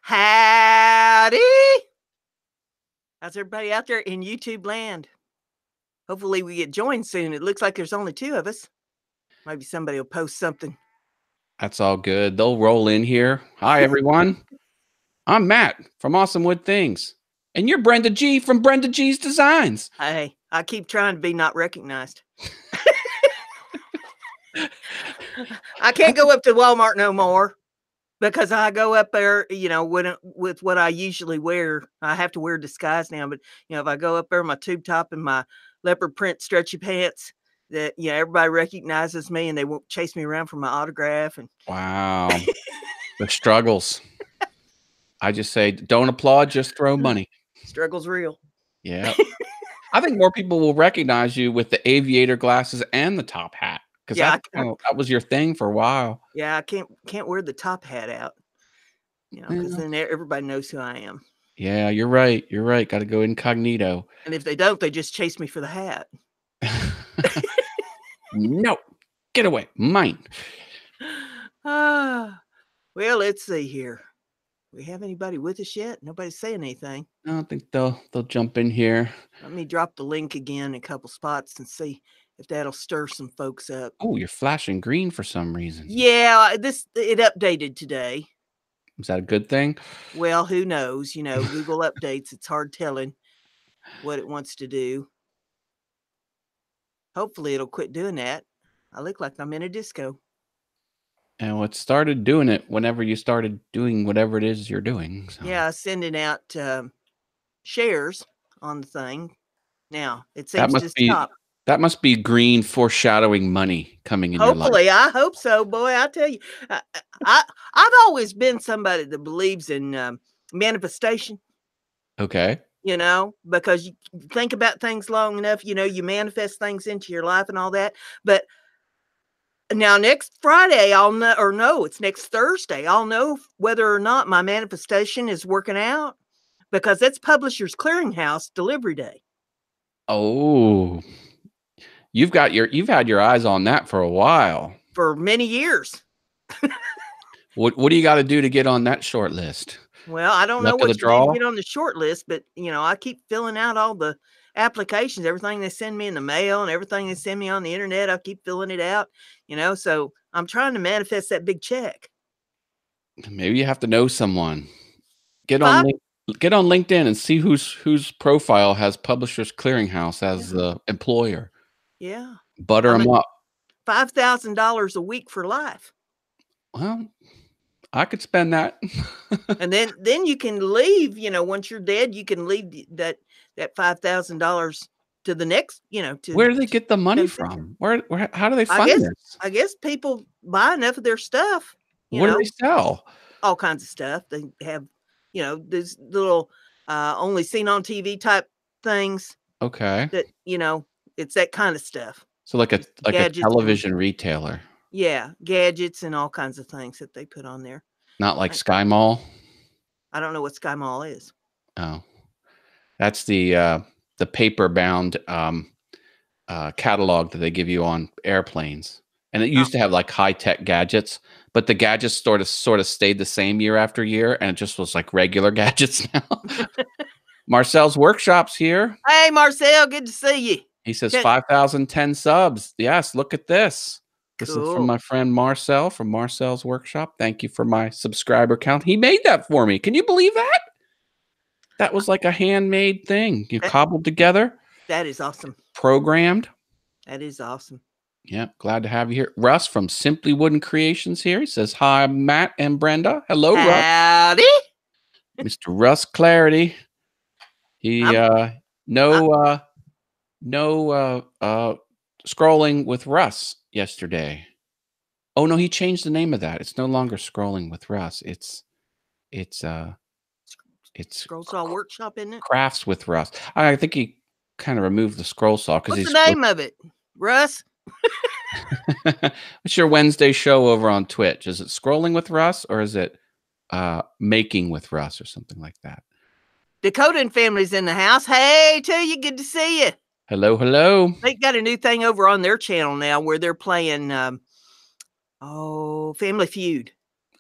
Howdy! How's everybody out there in YouTube land? Hopefully we get joined soon. It looks like there's only 2 of us. Maybe somebody will post something. That's all good. They'll roll in here. Hi, everyone. I'm Matt from Awesome Wood Things. And you're Brenda G from Brenda G's Designs. Hey, I keep trying to be not recognized. I can't go up to Walmart no more because I go up there, with what I usually wear. I have to wear a disguise now, but if I go up there, my tube top and my leopard print stretchy pants, that everybody recognizes me and they won't chase me around for my autograph. And wow, the struggles. I just say, don't applaud, just throw money. Struggle's real. Yeah. I think more people will recognize you with the aviator glasses and the top hat. Because that was your thing for a while. Yeah, I can't wear the top hat out, because then everybody knows who I am. Yeah, you're right. You're right. Got to go incognito. And if they don't, they just chase me for the hat. No, get away. Mine. Well, let's see here. We have anybody with us yet? Nobody's saying anything. I don't think they'll jump in here. Let me drop the link again in a couple spots and see if that'll stir some folks up. Oh, you're flashing green for some reason. Yeah, it updated today. Is that a good thing? Well, who knows? Google updates. It's hard telling what it wants to do. Hopefully it'll quit doing that. I look like I'm in a disco. And it started doing it whenever you started doing whatever it is you're doing. So. Yeah, sending out shares on the thing. Now, it seems to stop. That must be green foreshadowing money coming in your life. Hopefully, I hope so. Boy, I tell you, I've always been somebody that believes in manifestation. Okay. Because you think about things long enough, you manifest things into your life and all that. But now next Friday, I'll know, or no, it's next Thursday. I'll know whether or not my manifestation is working out because that's Publishers Clearinghouse delivery day. Oh, you've had your eyes on that for a while. For many years. What do you got to do to get on that short list? Well, I don't know what you need to get on the short list, but I keep filling out all the applications, everything they send me in the mail and everything they send me on the internet. I keep filling it out, so I'm trying to manifest that big check. Maybe you have to know someone. Get on LinkedIn and see whose profile has Publishers Clearinghouse as the employer. Yeah. Butter them up. $5,000 a week for life. Well, I could spend that. And then you can leave, once you're dead, you can leave that $5,000 to the next, where do they get the money from? How do they fund this? I guess people buy enough of their stuff. What do they sell? All kinds of stuff. They have, these little only seen on TV type things. Okay. That, it's that kind of stuff. So like a television retailer. Yeah, gadgets and all kinds of things that they put on there. Not like Sky Mall? I don't know what Sky Mall is. Oh. That's the paper-bound catalog that they give you on airplanes. And it used to have like high-tech gadgets, but the gadgets sort of stayed the same year after year, and it just was like regular gadgets now. Marcel's Workshop's here. Hey, Marcel, good to see you. He says 5,010 subs. Yes, look at this. This is from my friend Marcel from Marcel's Workshop. Thank you for my subscriber count. He made that for me. Can you believe that? That was like a handmade thing. You cobbled together. That is awesome. Programmed. That is awesome. Yeah, glad to have you here. Russ from Simply Wooden Creations here. He says, hi, Matt and Brenda. Hello, Russ. Howdy. Mr. Russ Clarity. He, no scrolling with Russ yesterday. Oh no, he changed the name of that. It's no longer Scrolling with Russ. It's Scroll Saw Workshop, isn't it? Crafts with Russ. I think he kind of removed the scroll saw because what's the name of it, Russ? What's your Wednesday show over on Twitch? Is it Scrolling with Russ or is it Making with Russ or something like that? Dakota and family's in the house. Hey, to you, good to see you. Hello, hello. They got a new thing over on their channel now where they're playing Family Feud.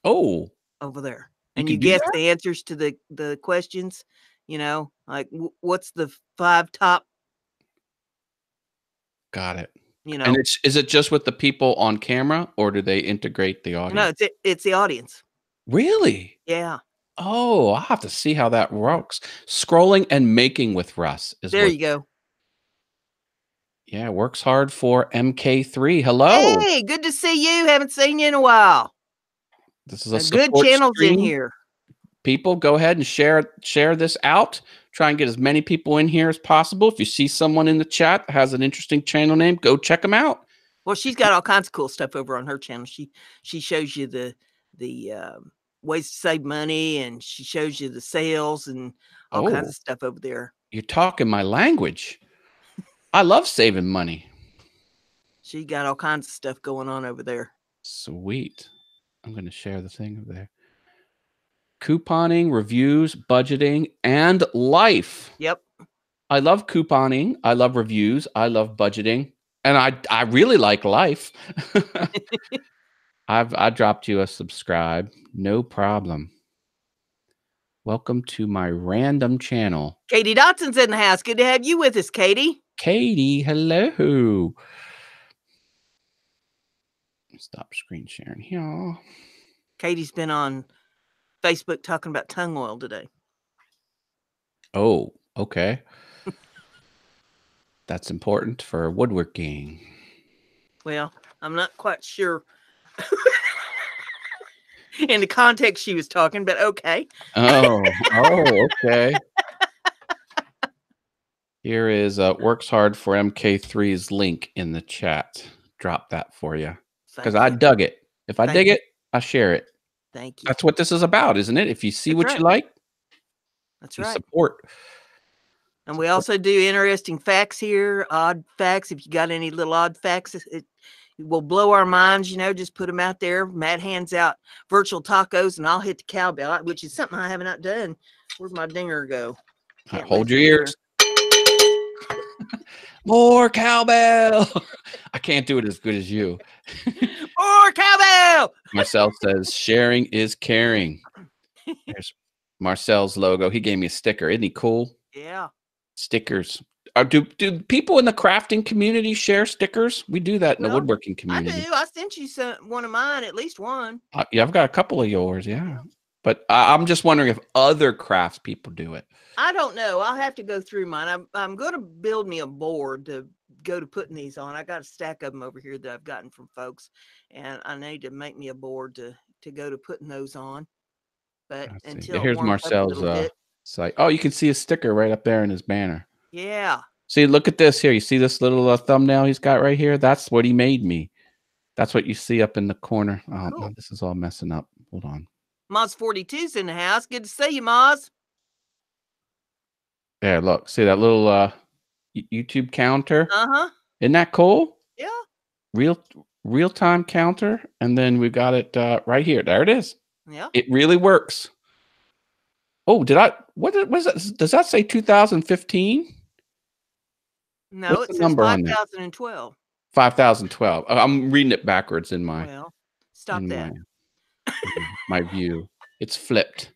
Oh. Over there. And can you do guess that? the answers to the questions, like what's the 5 top, Got it. you And know. is it just with the people on camera, or do they integrate the No, audience? it's the audience. Really? Yeah. Oh, I'll have to see how that works. Scrolling and making with Russ is There what. you go. Yeah, works hard for MK3. Hello. Hey, good to see you. Haven't seen you in a while. This is a Good support channels in stream. here. People, go ahead and share this out. Try and get as many people in here as possible. If you see someone in the chat that has an interesting channel name, go check them out. Well, she's got all kinds of cool stuff over on her channel. She shows you the ways to save money, and she shows you the sales and all kinds Oh, of stuff over there. you're talking my language. I love saving money. She got all kinds of stuff going on over there. Sweet. I'm going to share the thing over there. Couponing, reviews, budgeting, and life. Yep. I love couponing. I love reviews. I love budgeting. And I really like life. I dropped you a subscribe. No problem. Welcome to my random channel. Katie Dotson's in the house. Good to have you with us, Katie. Katie, hello. Stop screen sharing here. Katie's been on Facebook talking about tongue oil today. Oh, okay. That's important for woodworking. Well, I'm not quite sure in the context she was talking, but okay. Oh, okay. Here is Works Hard for MK3's link in the chat. Drop that for you. Because I dug it. If I dig it, I share it. Thank you. That's what this is about, isn't it? If you see what you like, that's you right. support. And we also do interesting facts here, odd facts. If you got any little odd facts, it will blow our minds, just put them out there. Matt hands out virtual tacos, and I'll hit the cowbell, which is something I have not done. Where'd my dinger go? Hold your ears. More cowbell. I can't do it as good as you. More cowbell. Marcel says sharing is caring. There's Marcel's logo. He gave me a sticker. Isn't he cool? Yeah. Stickers. Do people in the crafting community share stickers? We do that in the woodworking community. I do. I sent you one of mine, at least one. Yeah, I've got a couple of yours. Yeah. But I'm just wondering if other crafts people do it. I don't know. I'll have to go through mine. I'm going to build me a board to go to putting these on. I got a stack of them over here that I've gotten from folks, and I need to make me a board to go to putting those on. But until here's Marcel's site. Oh, you can see a sticker right up there in his banner. Yeah. See, look at this here. You see this little thumbnail he's got right here? That's what he made me. That's what you see up in the corner. Oh, cool. No, this is all messing up. Hold on. Moz 42's in the house. Good to see you, Moz. There, look. See that little YouTube counter? Uh-huh. Isn't that cool? Yeah. Real-time counter. And then we've got it right here. There it is. Yeah. It really works. Oh, what was that? Does that say 2015? No, what's it the says number 5012. 5012. I'm reading it backwards in my. Well, stop that. My view. It's flipped.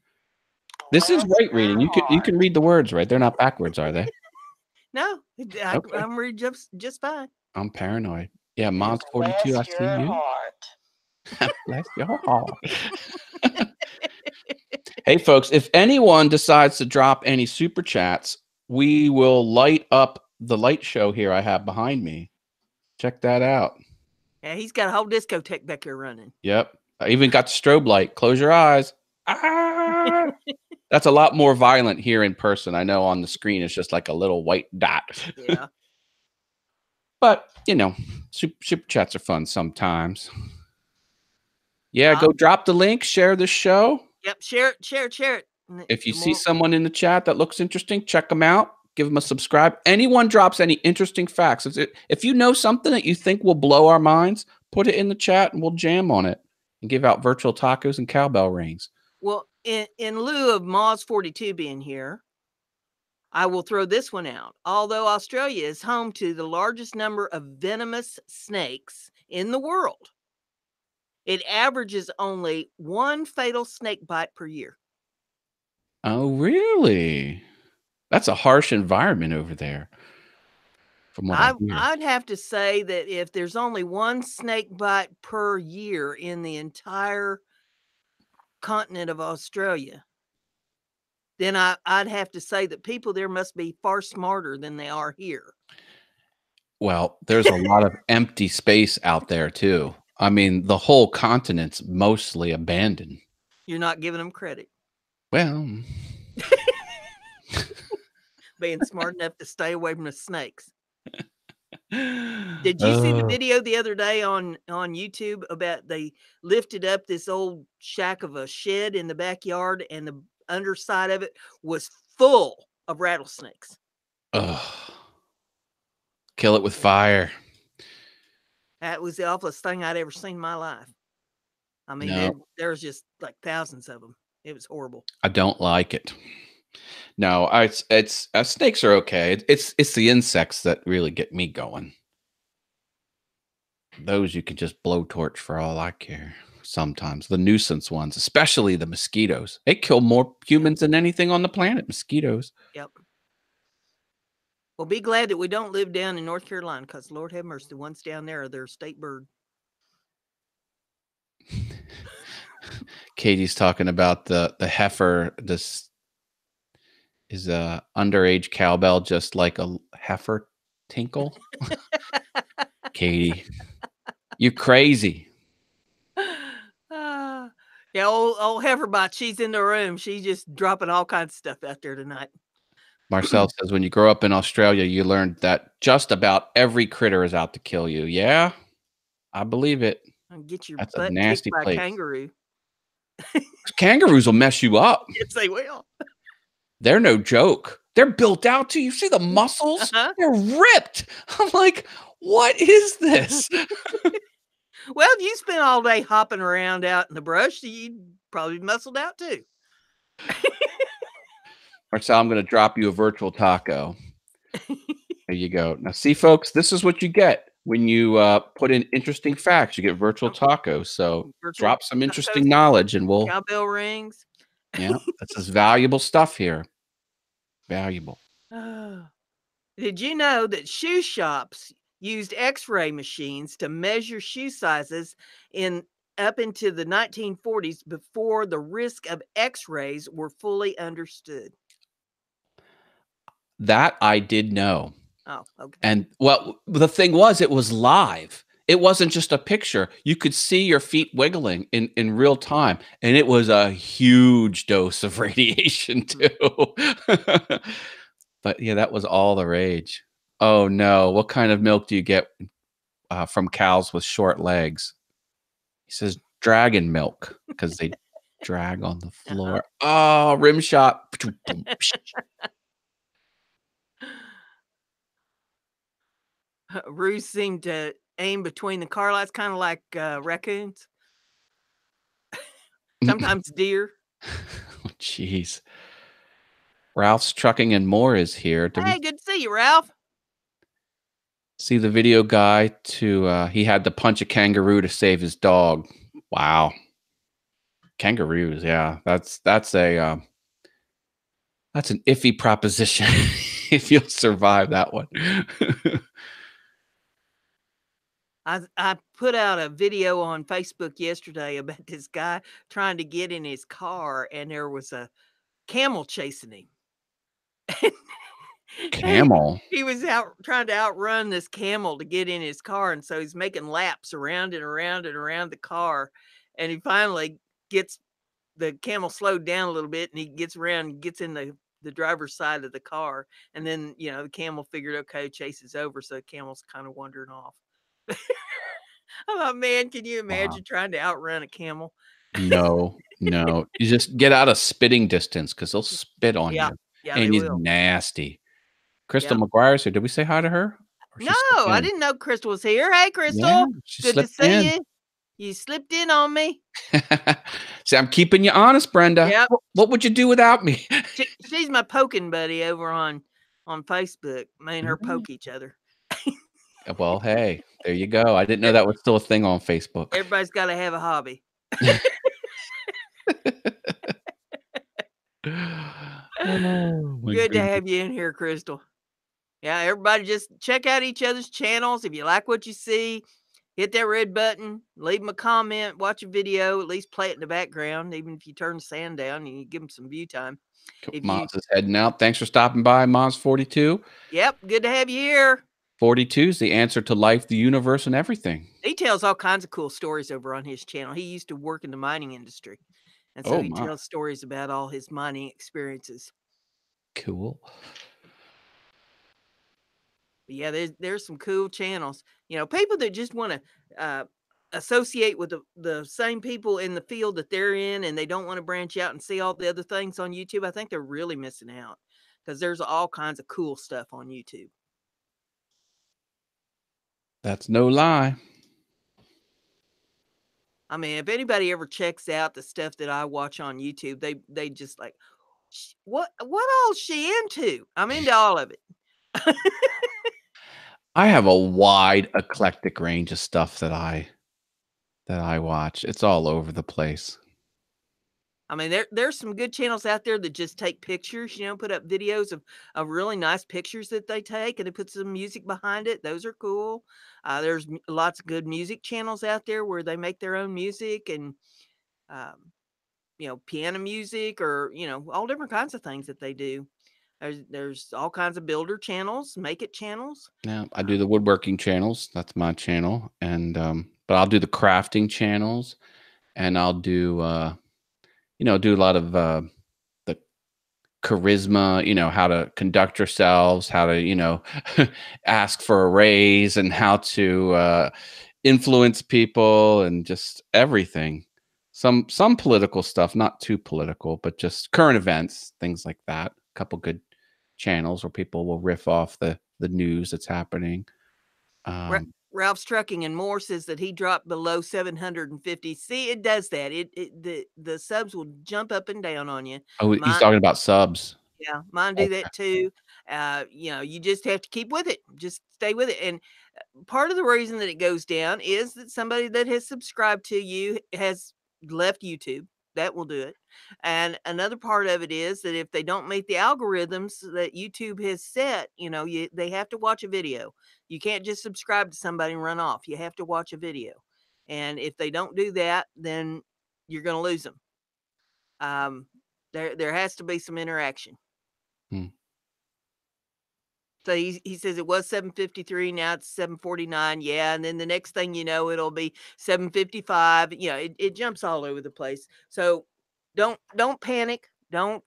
This is right reading. You can read the words right. They're not backwards, are they? No, I'm reading just fine. I'm paranoid. Yeah, Moz 42. I see you. Bless your heart. Hey, folks, if anyone decides to drop any super chats, we will light up the light show here I have behind me. Check that out. Yeah, he's got a whole discotheque back here running. Yep. I even got the strobe light. Close your eyes. Ah! That's a lot more violent here in person. I know on the screen it's just like a little white dot. Yeah. But, super chats are fun sometimes. Yeah, go drop the link, share the show. Yep, share it. If you see someone in the chat that looks interesting, check them out. Give them a subscribe. Anyone drops any interesting facts. If you know something that you think will blow our minds, put it in the chat and we'll jam on it and give out virtual tacos and cowbell rings. Well, in lieu of Moz 42 being here, I will throw this one out. Although Australia is home to the largest number of venomous snakes in the world, It averages only 1 fatal snake bite per year. Oh, really? That's a harsh environment over there, from what I hear. I'd have to say that if there's only 1 snake bite per year in the entire continent of Australia, then I'd have to say that people there must be far smarter than they are here. Well, there's a lot of empty space out there too. I mean, the whole continent's mostly abandoned. You're not giving them credit. Well, Being smart enough to stay away from the snakes. Did you see the video the other day on YouTube about they lifted up this old shack of a shed in the backyard, and the underside of it was full of rattlesnakes? ugh. Kill it with fire. That was the awfulest thing I'd ever seen in my life. I mean, No, there was just like thousands of them. It was horrible. I don't like it. No, it's snakes are okay. It's the insects that really get me going. Those you can just blowtorch for all I care. Sometimes the nuisance ones, especially the mosquitoes, they kill more Yep, humans than anything on the planet. Mosquitoes. yep. Well, be glad that we don't live down in North Carolina, because Lord have mercy, the ones down there are their state bird. Katie's talking about the heifer. This is a underage cowbell, just like a heifer tinkle. Katie, you crazy. Ah, yeah, old Heiferbot, she's in the room. She's just dropping all kinds of stuff out there tonight. Marcel says, when you grow up in Australia, you learn that just about every critter is out to kill you. Yeah, I believe it. And get your That's a butt kicked nasty by a place. kangaroo. Kangaroos will mess you up. Yes, they will. They're no joke. They're built out too. You see the muscles? Uh-huh. They're ripped. I'm like, what is this? Well, if you spend all day hopping around out in the brush, you'd probably be muscled out too. Marcel, I'm going to drop you a virtual taco. There you go. Now, see, folks, this is what you get when you put in interesting facts. You get virtual tacos. So Virtual drop some tacos, interesting knowledge and we'll, cowbell rings. yeah, this is valuable stuff here. Valuable. Did you know that shoe shops used X-ray machines to measure shoe sizes in up into the 1940s before the risk of X-rays were fully understood? That I did know. Oh, okay. And well, the thing was, it was live. It wasn't just a picture. You could see your feet wiggling in real time. And it was a huge dose of radiation, too. But yeah, that was all the rage. Oh no. What kind of milk do you get from cows with short legs? He says dragon milk because they drag on the floor. Oh, rim shot. Roos seemed to aim between the car lights, kind of like raccoons. Sometimes deer. Oh, jeez. Ralph's Trucking and More is here. Did Hey, we good to see you, Ralph. see the video guy he had to punch a kangaroo to save his dog? Wow. Kangaroos, yeah. That's an iffy proposition if you'll survive that one. I put out a video on Facebook yesterday about this guy trying to get in his car, and there was a camel chasing him. And Camel. he was out trying to outrun this camel to get in his car, and so he's making laps around and around and around the car, and he finally gets the camel slowed down a little bit, and he gets around and gets in the driver's side of the car, and then, the camel figured, okay, Chase is over, so the camel's kind of wandering off. I thought, man, can you Wow. imagine trying to outrun a camel? No, no. You just get out of spitting distance because they'll spit on Yeah, you. yeah, they And he's will. nasty. Crystal Yep. McGuire's here. Did we say hi to her? Or No, she slipped I in? didn't know Crystal was here. Hey, Yeah, Crystal. she Good to slipped see in. you. You slipped in on me. See, I'm keeping you honest, Brenda. Yep. What would you do without me? She's my poking buddy over on Facebook. Me and her poke each other. Well, hey, there you go. I didn't know that was still a thing on Facebook. Everybody's got to have a hobby. Oh my Good to goodness. have you in here, Crystal. Yeah, everybody just check out each other's channels. If you like what you see, hit that red button, leave them a comment, watch a video, at least play it in the background. Even if you turn the sound down, you give them some view time. If you, Moz is heading out. Thanks for stopping by, Moz42. yep, good to have you here. 42 is the answer to life, the universe, and everything. He tells all kinds of cool stories over on his channel. He used to work in the mining industry. And so Oh he my. tells stories about all his mining experiences. Cool. But yeah, there's some cool channels. People that just want to associate with the same people in the field that they're in, and they don't want to branch out and see all the other things on YouTube. I think they're really missing out because there's all kinds of cool stuff on YouTube. That's no lie. I mean, if anybody ever checks out the stuff that I watch on YouTube, they just like, what all she into? I'm into all of it. I have a wide eclectic range of stuff that I watch. It's all over the place. I mean, there's some good channels out there that just take pictures, put up videos of really nice pictures that they take, and they put some music behind it. Those are cool. There's lots of good music channels out there where they make their own music and, um, piano music or, all different kinds of things that they do. There's all kinds of builder channels, make it channels. Now, I do the woodworking channels. That's my channel. And but I'll do the crafting channels, and I'll do do a lot of the charisma, how to conduct yourselves, how to, ask for a raise, and how to influence people, and just everything. Some political stuff, not too political, but just current events, things like that. A couple good channels where people will riff off the news that's happening. Ralph's Trucking and More says that he dropped below 750. See, it does that. The subs will jump up and down on you. Oh, he's Mine, talking about subs. yeah, mine do Okay. that too. You just have to keep with it. Just stay with it. And part of the reason that it goes down is that somebody that has subscribed to you has left YouTube. That will do it. And another part of it is that if they don't meet the algorithms that YouTube has set, they have to watch a video. You can't just subscribe to somebody and run off. You have to watch a video. And if they don't do that, then you're going to lose them. There has to be some interaction. Hmm. So he says it was 753, now it's 749. Yeah, and then the next thing you know, it'll be 755. It jumps all over the place. So don't panic. Don't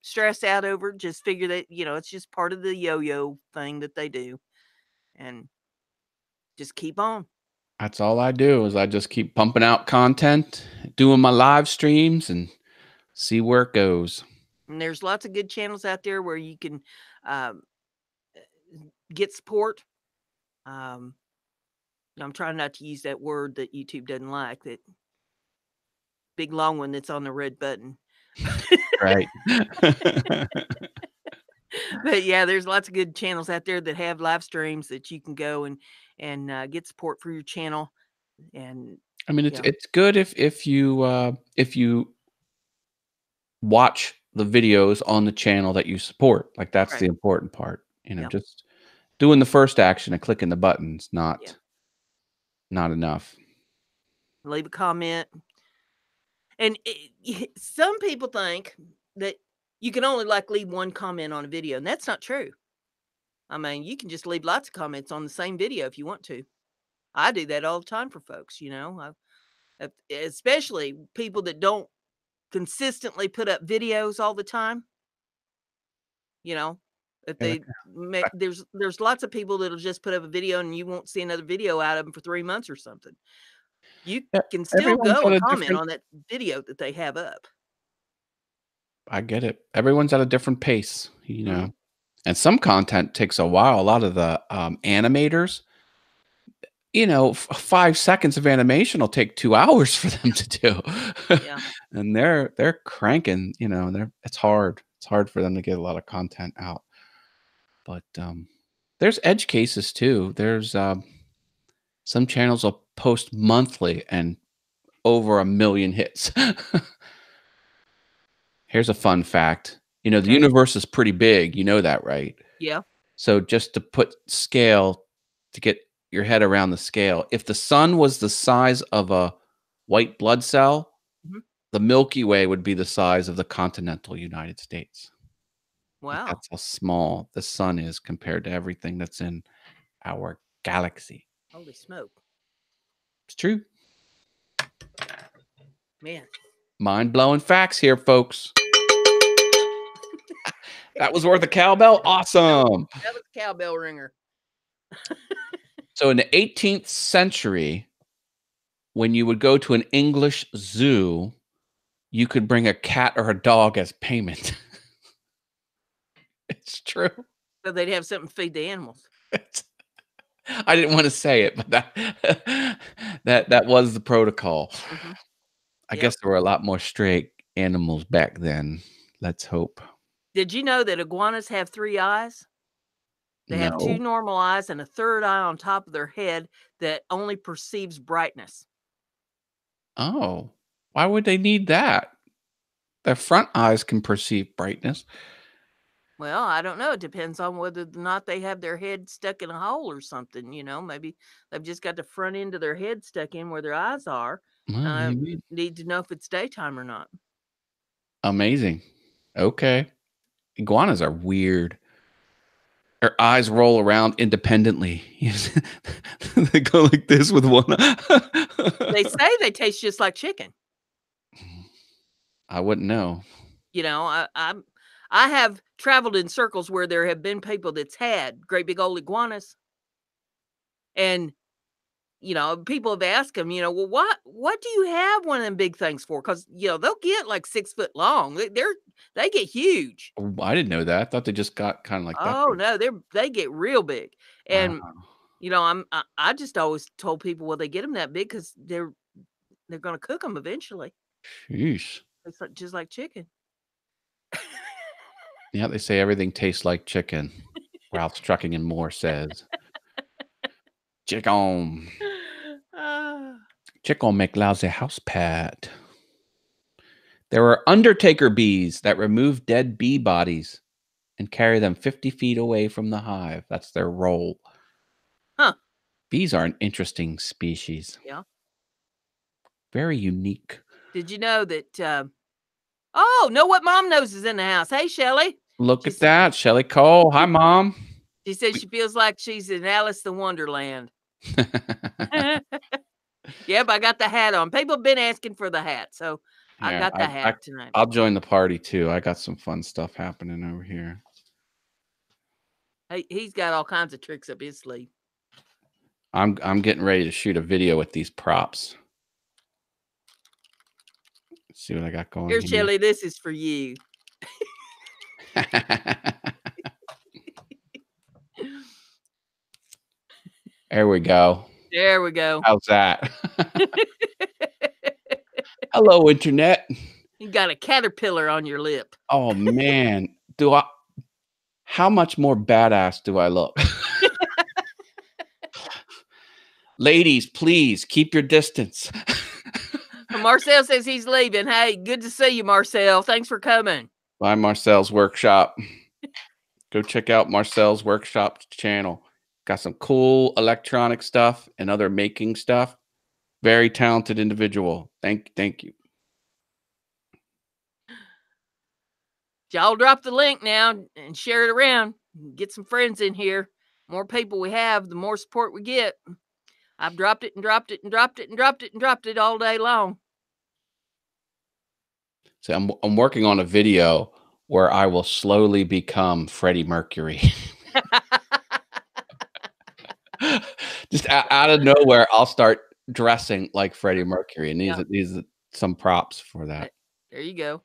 stress out over it. Just figure that, it's just part of the yo-yo thing that they do. And just keep on. That's all I do is I just keep pumping out content, doing my live streams, and see where it goes. And there's lots of good channels out there where you can um, get support. I'm trying not to use that word that YouTube doesn't like, that big long one that's on the red button. Right. But yeah, there's lots of good channels out there that have live streams that you can go and get support for your channel. And I mean, it's good if you watch the videos on the channel that you support. Like, that's the important part. Just doing the first action and clicking the buttons, not enough. Leave a comment. And some people think that you can only leave one comment on a video, and that's not true. I mean, you can just leave lots of comments on the same video if you want to. I do that all the time for folks, especially people that don't consistently put up videos all the time. If Yeah, they make there's lots of people that'll just put up a video and you won't see another video out of them for 3 months or something. You can still everyone's go at and a comment different on that video that they have up. I get it. Everyone's at a different pace, Mhm. and some content takes a while. A lot of the animators, 5 seconds of animation will take 2 hours for them to do. Yeah. And they're cranking, it's hard. It's hard for them to get a lot of content out. But There's edge cases too. There's some channels will post monthly and over 1 million hits. Here's a fun fact. You know, the Okay. universe is pretty big. You know that, right? Yeah. So just to put scale to get your head around the scale, if the sun was the size of a white blood cell, Mhm. the Milky Way would be the size of the continental United States. Like Wow. that's how small the sun is compared to everything that's in our galaxy. Holy smoke. It's true. Man. Mind blowing facts here, folks. That was worth a cowbell. That was Awesome. that was a cowbell ringer. So in the 18th century, when you would go to an English zoo, you could bring a cat or a dog as payment. It's true. So they'd have something to feed the animals. It's, I didn't want to say it, but that was the protocol. Mhm. I Yep. guess there were a lot more stray animals back then. Let's hope. Did you know that iguanas have 3 eyes? They have 2 No. normal eyes and a third eye on top of their head that only perceives brightness. Oh, why would they need that? Their front eyes can perceive brightness. Well, I don't know. It depends on whether or not they have their head stuck in a hole or something, maybe they've just got the front end of their head stuck in where their eyes are. Well, maybe. Need to know if it's daytime or not. Amazing. Okay. Iguanas are weird. Their eyes roll around independently. They go like this with one They eye. say they taste just like chicken. I wouldn't know. I have traveled in circles where there have been people that's had great big old iguanas, and people have asked them, well, what do you have one of them big things for? Because they'll get like 6 foot long. They get huge. Oh, I didn't know that. I thought they just got kind of like that Oh big. no, they get real big, Wow. and I just always told people, well, they get them that big because they're going to cook them eventually. Sheesh. It's like, just like chicken. Yeah, they say everything tastes like chicken. Ralph's Trucking and More says. Chicken. Ah, Chicken make lousy house pet. There are undertaker bees that remove dead bee bodies and carry them 50 feet away from the hive. That's their role. huh? Bees are an interesting species. Yeah. Very unique. Did you know that? Oh, know what mom knows is in the house. Hey, Shelly. Look She at said that. Shelly Cole. Hi, Mom. she said she feels like she's in Alice in Wonderland. Yep, I got the hat on. People have been asking for the hat, so I Yeah, got the hat tonight. I'll join the party too. I got some fun stuff happening over here. He's got all kinds of tricks up his sleeve. I'm getting ready to shoot a video with these props. Let's see what I got going Here, here. Shelly, this is for you. There we go. There we go. How's that? Hello, internet. You got a caterpillar on your lip. Oh man, how much more badass do I look? Ladies, please keep your distance. Marcel says he's leaving. Hey, good to see you, Marcel. Thanks for coming. By Marcel's Workshop. Go check out Marcel's Workshop channel. Got some cool electronic stuff and other making stuff. Very talented individual. Thank you. Y'all drop the link now and share it around. Get some friends in here. More people we have, the more support we get. I've dropped it and dropped it and dropped it and dropped it and dropped it all day long. So I'm working on a video where I will slowly become Freddie Mercury. Just out of nowhere, I'll start dressing like Freddie Mercury, and these are some props for that. There you go.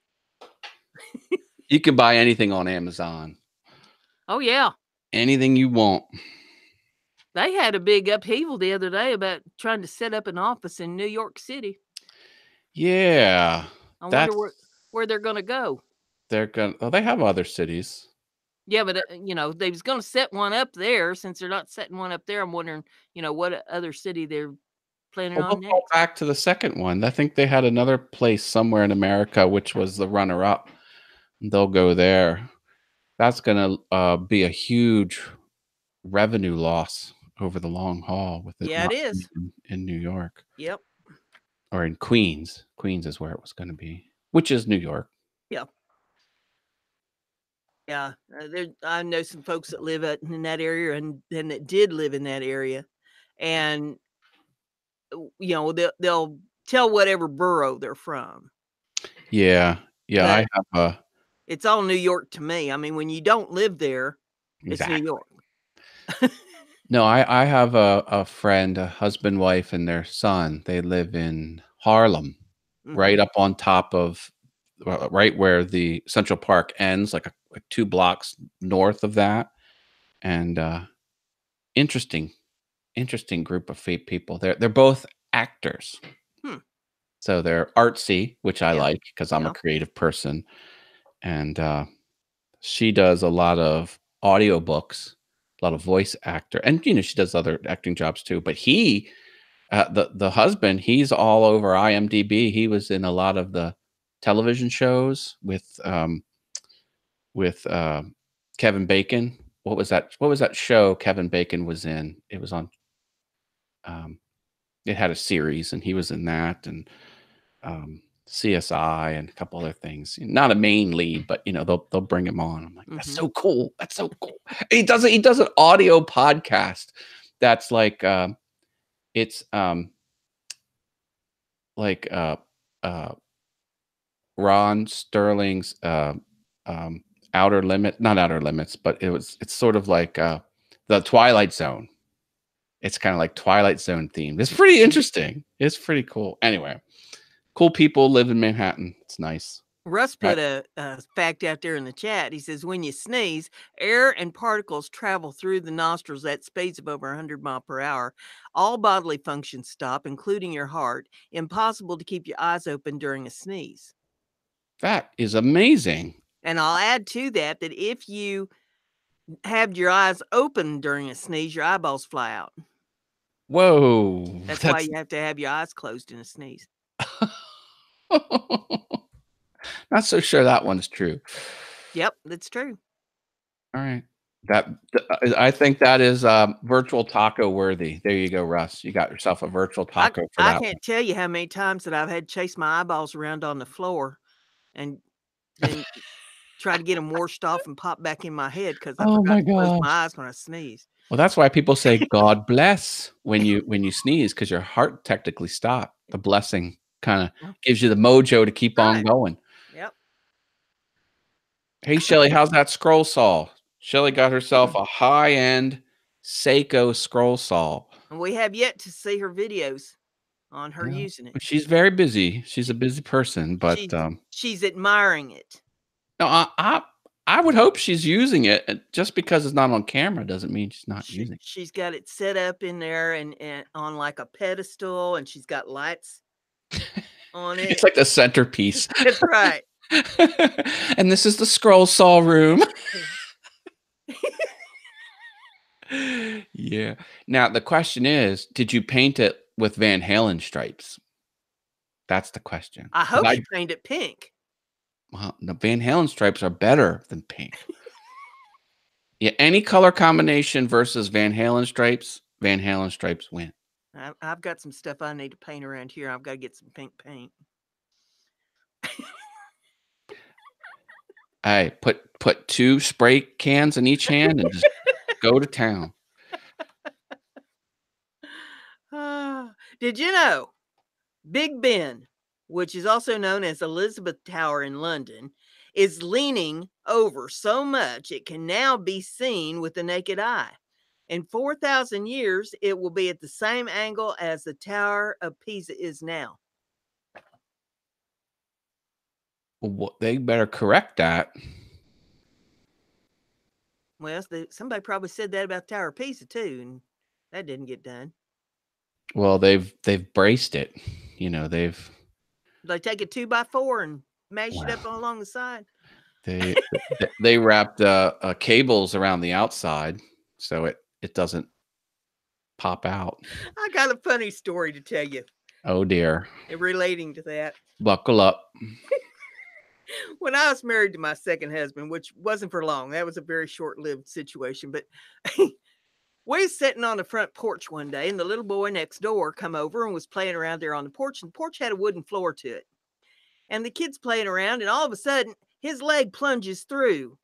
You can buy anything on Amazon. Oh yeah, Anything you want. they had a big upheaval the other day about trying to set up an office in New York City. Yeah, I wonder where they're going to go. They're gonna. Oh, they have other cities. Yeah, but they was going to set one up there. Since they're not setting one up there, I'm wondering, what other city they're planning Well, on they'll go next. back to the second one. I think they had another place somewhere in America, which was the runner-up. They'll go there. That's going to be a huge revenue loss over the long haul with it Yeah, it not is. being in New York Yep. or in Queens. Queens is where it was going to be, which is New York. Yeah. Yeah. I know some folks that live in that area and that did live in that area, and they'll tell whatever borough they're from. Yeah. Yeah. But I have a. it's all New York to me. I mean, when you don't live there, it's New Exactly. York. No, I have a friend, a husband, wife, and their son. They live in Harlem, right Mhm. up on top of, right where the Central Park ends, like 2 blocks north of that. And interesting, interesting group of people. They're both actors, Hmm. so they're artsy, which I Yeah. like because I'm a Yeah. creative person. And she does a lot of audiobooks, a lot of voice actor, and she does other acting jobs too. But the husband, he's all over IMDb. He was in a lot of the television shows with Kevin Bacon. What was that? What was that show Kevin Bacon was in? It was on. Um, it had a series, and he was in that, and CSI, and a couple other things. Not a main lead, but they'll bring him on. I'm like, that's Mhm. so cool. That's so cool. He does an audio podcast that's it's like uh Ron Sterling's um Outer Limit, not Outer Limits, but it's sort of like the Twilight Zone. It's kind of like Twilight Zone themed. It's pretty interesting. It's pretty cool. Anyway, cool people live in Manhattan. It's nice. Russ Right. put a fact out there in the chat. He says, when you sneeze, air and particles travel through the nostrils at speeds of over 100 miles per hour. All bodily functions stop, including your heart. Impossible to keep your eyes open during a sneeze. That is amazing. And I'll add to that if you have your eyes open during a sneeze, your eyeballs fly out. Whoa. That's why That's you have to have your eyes closed in a sneeze. not so sure that one's true. Yep, that's true. All right. I think that is virtual taco worthy. There you go, Russ. You got yourself a virtual I taco for I that one. can't tell you how many times that I've had to chase my eyeballs around on the floor and then try to get them washed off and pop back in my head because I Oh forgot my to close my gosh. eyes when I sneeze. Well, that's why people say God bless when you sneeze, because your heart technically stopped. The blessing kind of Yeah, gives you the mojo to keep on right. going. Yep. Hey Shelly, how's that scroll saw? Shelly got herself Hmm. a high-end Seiko scroll saw. And we have yet to see her videos on her Yeah. using it. She's very busy. She's She a busy person, but she's admiring it. no, I would hope she's using it. Just because it's not on camera doesn't mean she's not using it. She's got it set up in there and on like a pedestal, and she's got lights on It's it. like the centerpiece. That's right. And this is the scroll saw room. Yeah. Now the question is, did you paint it with Van Halen stripes? That's the question. I 'Cause hope she painted it pink. well, the Van Halen stripes are better than pink. Yeah, any color combination versus Van Halen stripes win. I've got some stuff I need to paint around here. I've got to get some pink paint. Hey, put 2 spray cans in each hand and just go to town. Ah, did you know Big Ben, which is also known as Elizabeth Tower in London, is leaning over so much it can now be seen with the naked eye? In 4,000 years, it will be at the same angle as the Tower of Pisa is now. Well, they better correct that. Well, somebody probably said that about Tower of Pisa too, and that didn't get done. Well, they've braced it. They've They take a 2x4 and mash it well, up along the side. They wrapped cables around the outside so it doesn't pop out. I got a funny story to tell you. Oh dear. Relating to that. Buckle up. When I was married to my second husband, which wasn't for long, that was a very short-lived situation, but we was sitting on the front porch one day, and the little boy next door come over and was playing around there on the porch, and the porch had a wooden floor to it. And the kid's playing around, and all of a sudden, his leg plunges through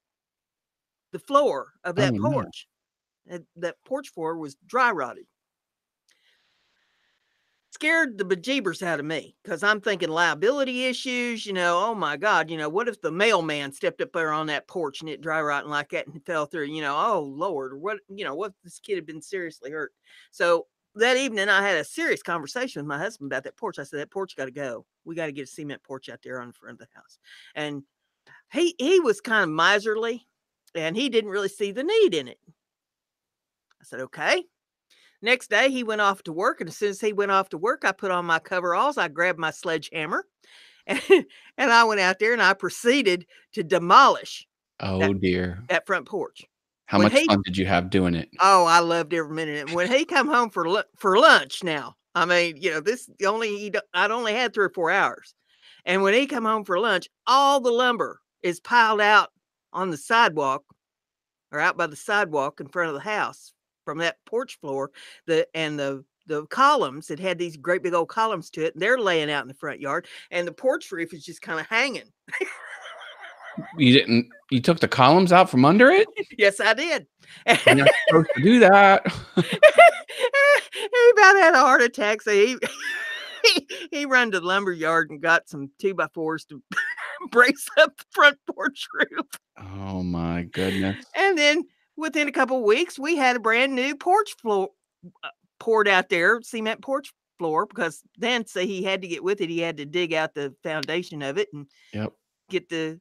the floor of Oh that no. porch. And that porch floor was dry rotted. Scared the bejeebers out of me because I'm thinking liability issues, oh my God, what if the mailman stepped up there on that porch and it dry rotting like that and fell through, oh Lord, what if this kid had been seriously hurt? So that evening I had a serious conversation with my husband about that porch. I said, that porch got to go. We got to get a cement porch out there on the front of the house. And he was kind of miserly and he didn't really see the need in it. I said, okay. Next day, he went off to work, and as soon as he went off to work, I put on my coveralls, I grabbed my sledgehammer, and, and I went out there, and I proceeded to demolish Oh dear. that front porch. How much fun did you have doing it? Oh, I loved every minute. And when he come home for lunch now, I mean, I'd only had 3 or 4 hours. And when he come home for lunch, all the lumber is piled out on the sidewalk or out by the sidewalk in front of the house from that porch floor. The columns, it had these great big old columns to it, and they're laying out in the front yard, and the porch roof is just kind of hanging. You took the columns out from under it? Yes, I did. You're not supposed to do that. He about had a heart attack, so he ran to the lumber yard and got some 2x4s to brace up the front porch roof. Oh my goodness. And then within a couple of weeks, we had a brand new porch floor poured out there, cement porch floor, because then he had to get with it. He had to dig out the foundation of it and get the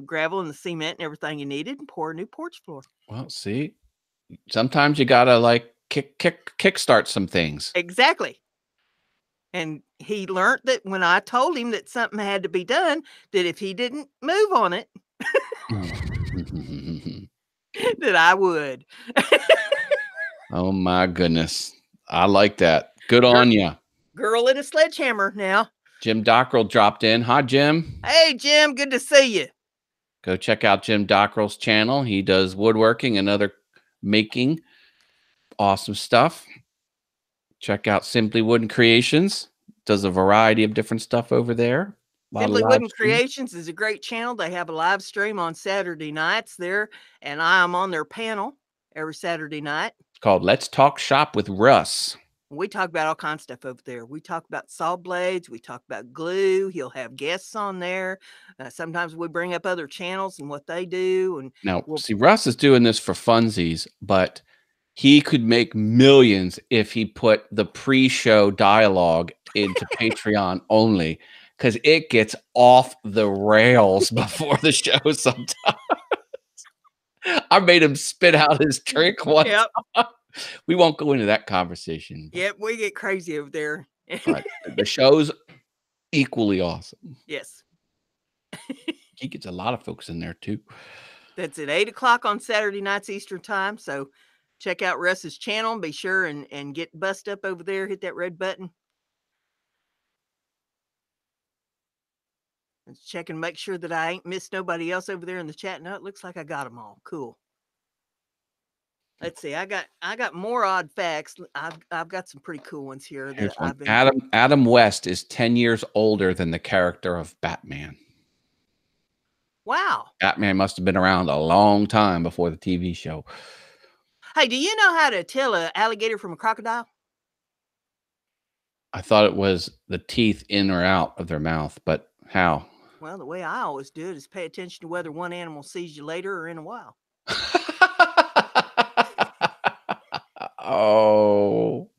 gravel and the cement and everything you needed and pour a new porch floor. Well, see, sometimes you gotta like kickstart some things. Exactly. And he learned that when I told him that something had to be done, that if he didn't move on it, that I would. Oh my goodness. I like that. Good on you. Girl in a sledgehammer now. Jim Dockrell dropped in. Hi, Jim. Hey, Jim. Good to see you. Go check out Jim Dockrell's channel. He does woodworking and other making. Awesome stuff. Check out Simply Wooden Creations. Does a variety of different stuff over there. Simply Wooden Creations is a great channel. They have a live stream on Saturday nights there, and I am on their panel every Saturday night. It's called Let's Talk Shop with Russ. We talk about all kinds of stuff over there. We talk about saw blades. We talk about glue. He'll have guests on there. Sometimes we bring up other channels and what they do. And now, see, Russ is doing this for funsies, but he could make millions if he put the pre-show dialogue into Patreon only, because it gets off the rails before the show sometimes. I made him spit out his drink once. Yep. We won't go into that conversation. Yep, we get crazy over there. But the show's equally awesome. Yes. He gets a lot of folks in there too. That's at 8 o'clock on Saturday nights Eastern time. So check out Russ's channel. Be sure and get bust up over there. Hit that red button. Let's check and make sure that I ain't missed nobody else over there in the chat. No, it looks like I got them all. Cool. Let's see. I got more odd facts. I've got some pretty cool ones here. Here's one. Adam West is 10 years older than the character of Batman. Wow. Batman must have been around a long time before the TV show. Hey, do you know how to tell an alligator from a crocodile? I thought it was the teeth in or out of their mouth, but how? Well, the way I always do it is pay attention to whether one animal sees you later or in a while. Oh.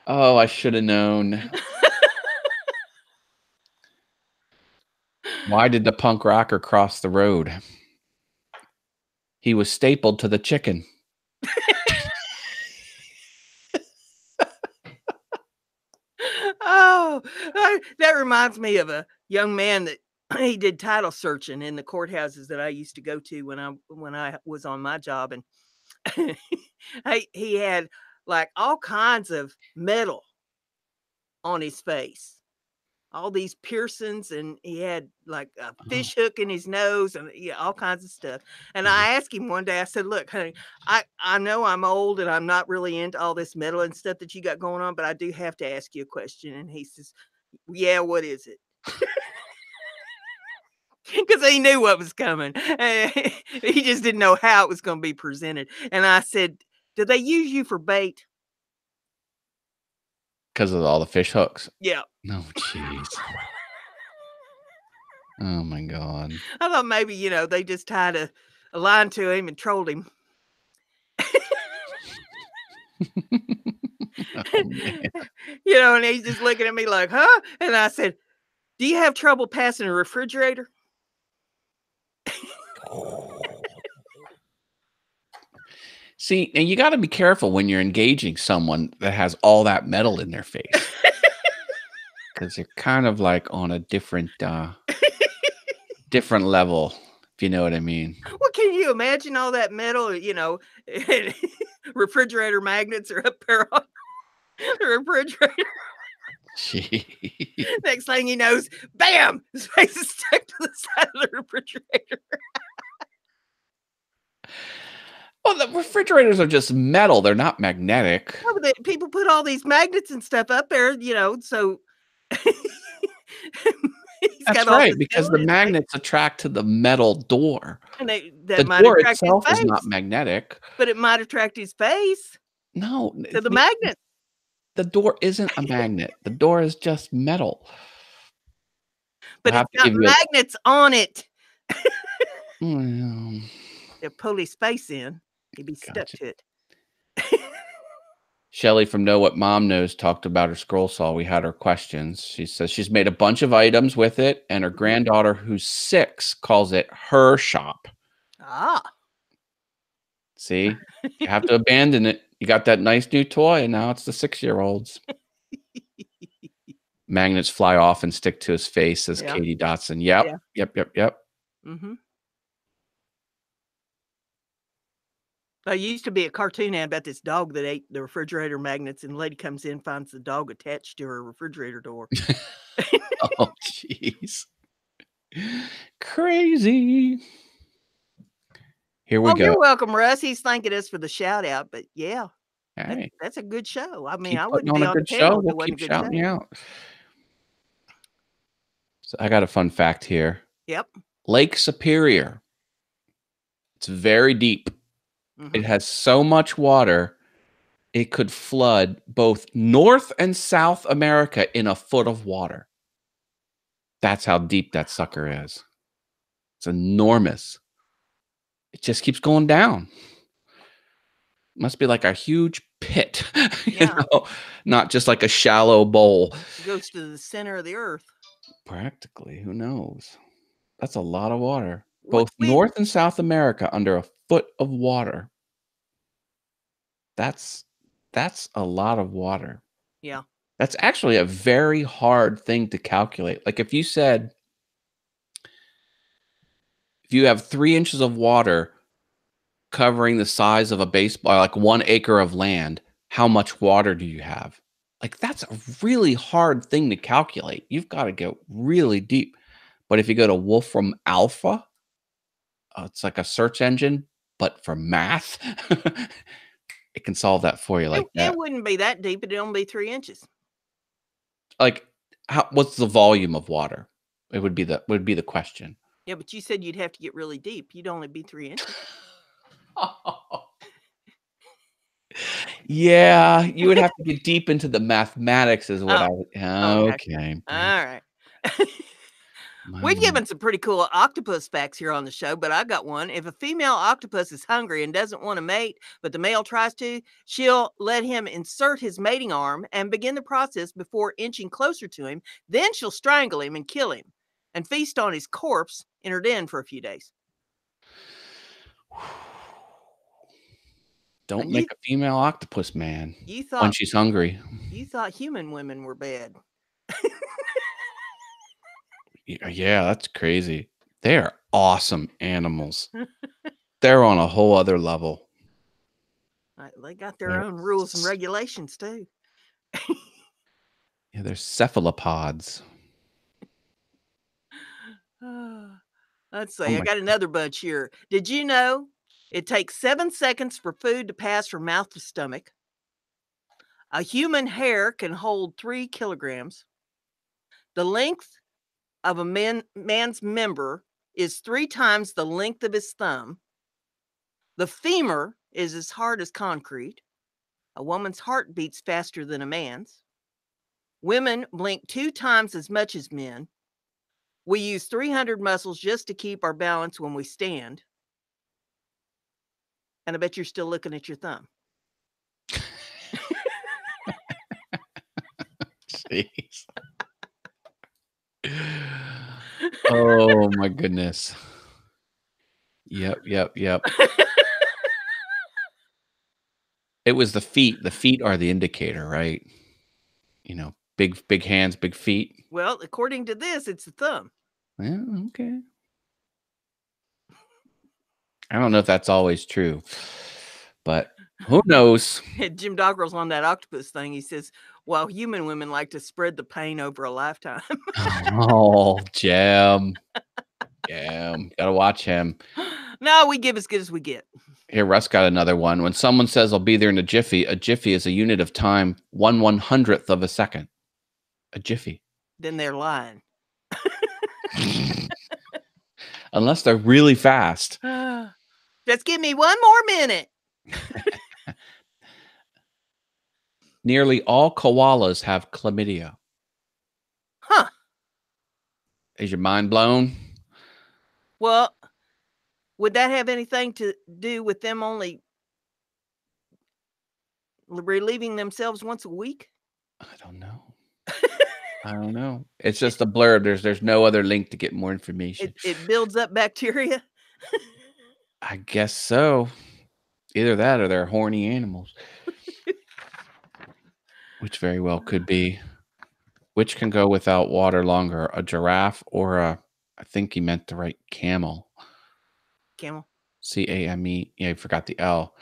Oh, I should have known. Why did the punk rocker cross the road? He was stapled to the chicken. Oh, that reminds me of a young man that he did title searching in the courthouses that I used to go to when I was on my job, and he had like all kinds of metal on his face, all these piercings, and he had like a Oh, fish hook in his nose, and yeah, all kinds of stuff. And uh-huh. I asked him one day, I said, "Look, honey, I know I'm old and I'm not really into all this metal and stuff that you got going on, but I do have to ask you a question." And he says, "Yeah, what is it?" Because he knew what was coming. He just didn't know how it was going to be presented. And I said, "Do they use you for bait?" 'Cause of all the fish hooks. Yeah. No, jeez. Oh my god. I thought maybe, they just tied a line to him and trolled him. Oh, man. And he's just looking at me like, "Huh?" And I said, "Do you have trouble passing a refrigerator?" See, and you gotta be careful when you're engaging someone that has all that metal in their face, because 'cause you're kind of, like, on a different level, if you know what I mean. Well, can you imagine all that metal, refrigerator magnets are up there on the refrigerator. Gee. Next thing he knows, bam, his face is stuck to the side of the refrigerator. Well, the refrigerators are just metal, they're not magnetic. No, but people put all these magnets and stuff up there, so he's That's got all right, this metal because in the his face, magnets attract to the metal door. and that The might door attract his itself is not face, magnetic. but it might attract his face No, to the magnet, the door isn't a magnet. The door is just metal. I but have it's to got give you magnets on it. well, They pull his face in, he'd be stuck gotcha. to it. Shelly from Know What Mom Knows talked about her scroll saw. We had her questions. She says she's made a bunch of items with it, and her Mhm. granddaughter, who's 6, calls it her shop. Ah. See? You have to abandon it. You got that nice new toy, and now it's the 6-year-old's. Magnets fly off and stick to his face, says Yeah, Katie Dotson. Yep. yeah, Yep, yep, yep. mhm. There used to be a cartoon ad about this dog that ate the refrigerator magnets, and the lady comes in, finds the dog attached to her refrigerator door. Oh, jeez. Crazy. Here we Oh, go. you're welcome, Russ. He's thanking us for the shout out, but yeah, Hey, that's a good show. I mean, keep I putting wouldn't on be a on the good show. panel if We'll it wasn't keep a good shouting show. you out. So I got a fun fact here. Yep. Lake Superior. It's very deep. It Mhm. has so much water, it could flood both North and South America in a foot of water. That's how deep that sucker is. It's enormous. It just keeps going down. Must be like a huge pit, Yeah, not just like a shallow bowl. it goes to the center of the earth. Practically, who knows? That's a lot of water. What Both we North and South America under a foot of water. That's that's a lot of water. Yeah. That's actually a very hard thing to calculate. Like if you have 3 inches of water covering the size of a baseball, like 1 acre of land, how much water do you have? Like, that's a really hard thing to calculate. You've gotta go really deep. But if you go to Wolfram Alpha, it's like a search engine, but for math, it can solve that for you like It that. wouldn't be that deep, it'd only be 3 inches. Like, what's the volume of water? It would be the question. Yeah, but you said you'd have to get really deep. You'd only be 3 inches. Yeah, you would have to get deep into the mathematics is what Oh, I okay. okay. Alright. My, We've given some pretty cool octopus facts here on the show, but I got one. If a female octopus is hungry and doesn't want to mate, but the male tries to, she'll let him insert his mating arm and begin the process before inching closer to him. Then she'll strangle him and kill him and feast on his corpse in her den for a few days. don't And make a female octopus, man, you when thought she's hungry. you thought human women were bad. Yeah, that's crazy. They are awesome animals. They're on a whole other level. They got their own rules and regulations too. Yeah, they're cephalopods. Let's see. I got another bunch here. Did you know it takes 7 seconds for food to pass from mouth to stomach? A human hair can hold 3 kilograms. The length of a man's member is 3 times the length of his thumb. The femur is as hard as concrete. A woman's heart beats faster than a man's. Women blink 2 times as much as men. We use 300 muscles just to keep our balance when we stand. And I bet you're still looking at your thumb. Jeez. Oh my goodness. Yep. It was the feet. The feet are the indicator, right? Big hands, big feet. Well, according to this, it's the thumb. Yeah, okay. I don't know if that's always true, but who knows? Jim Doggerel's on that octopus thing. He says, well, human women like to spread the pain over a lifetime. Oh, Jim. Gotta watch him. No, we give as good as we get. Here, Russ got another one. When someone says, I'll be there in a jiffy is a unit of time, 1/100th of a second. A jiffy. Then they're lying. Unless they're really fast. Just give me 1 more minute. Nearly all koalas have chlamydia. Huh. Is your mind blown? Well, would that have anything to do with them only relieving themselves once a week? I don't know. It's just a blurb. There's no other link to get more information. It builds up bacteria? I guess so. Either that or they're horny animals. Which very well could be. Which can go without water longer, a giraffe or I think he meant to write camel. Camel. CAME. Yeah, I forgot the L.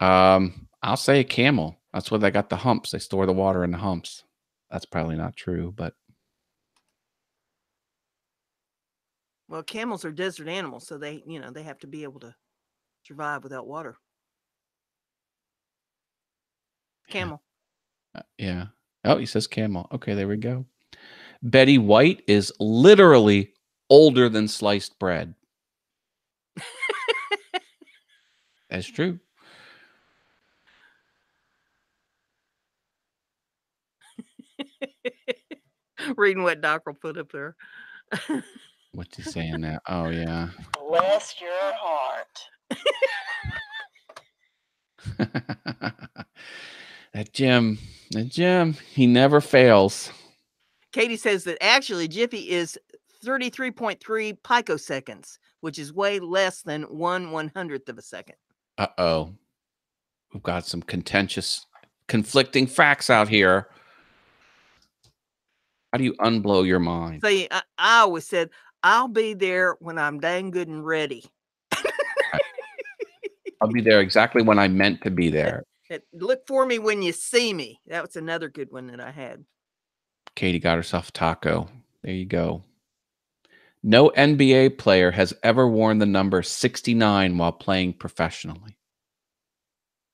I'll say a camel. That's where they got the humps. They store the water in the humps. That's probably not true, but. Well, camels are desert animals, so they have to be able to survive without water. Camel. Yeah. Oh, he says camel. Okay, there we go. Betty White is literally older than sliced bread. That's true. Reading what Doc will put up there. What's he saying now? Oh, yeah. Bless your heart. That Jim, he never fails. Katie says that actually Jiffy is 33.3 picoseconds, which is way less than 1/100th of a second. Uh-oh. We've got some contentious, conflicting facts out here. How do you unblow your mind? See, I always said, I'll be there when I'm dang good and ready. I'll be there exactly when I meant to be there. Look for me when you see me. That was another good one that I had. Katie got herself a taco. There you go. No NBA player has ever worn the number 69 while playing professionally.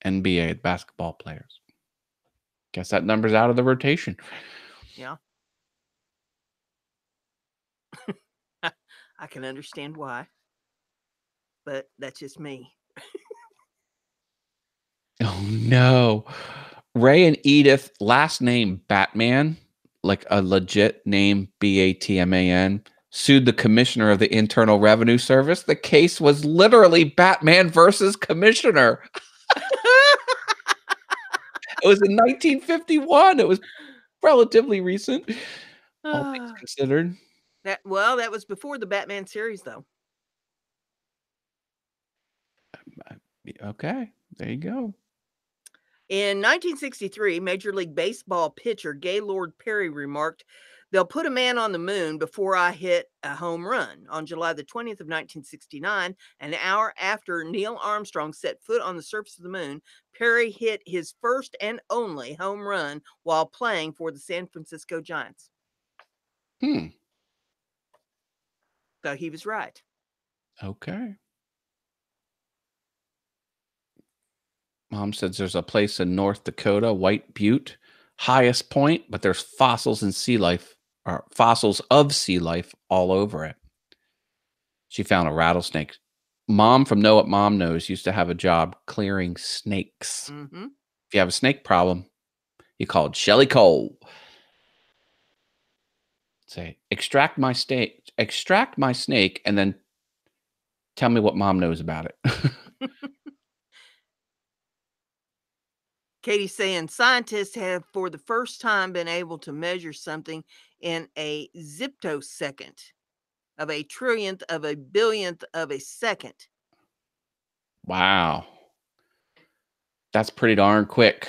NBA basketball players. Guess that number's out of the rotation. Yeah. I can understand why. But that's just me. Oh, no. Ray and Edith, last name Batman, like a legit name, Batman, sued the commissioner of the Internal Revenue Service. The case was literally Batman versus commissioner. It was in 1951. It was relatively recent, all things considered. That was before the Batman series, though. Okay, there you go. In 1963, Major League Baseball pitcher Gaylord Perry remarked They'll put a man on the moon before I hit a home run. On July the 20th of 1969, an hour after Neil Armstrong set foot on the surface of the moon, Perry hit his first and only home run while playing for the San Francisco Giants. So he was right. Okay. Mom says there's a place in North Dakota, White Butte, highest point, but there's fossils and sea life, or fossils of sea life all over it. She found a rattlesnake. Mom from Know What Mom Knows used to have a job clearing snakes. Mm-hmm. If you have a snake problem, you called Shelly Cole. Say, extract my snake, and then tell me what Mom knows about it. Katie's saying scientists have for the first time been able to measure something in a ziptosecond of a trillionth of a billionth of a second. Wow. That's pretty darn quick.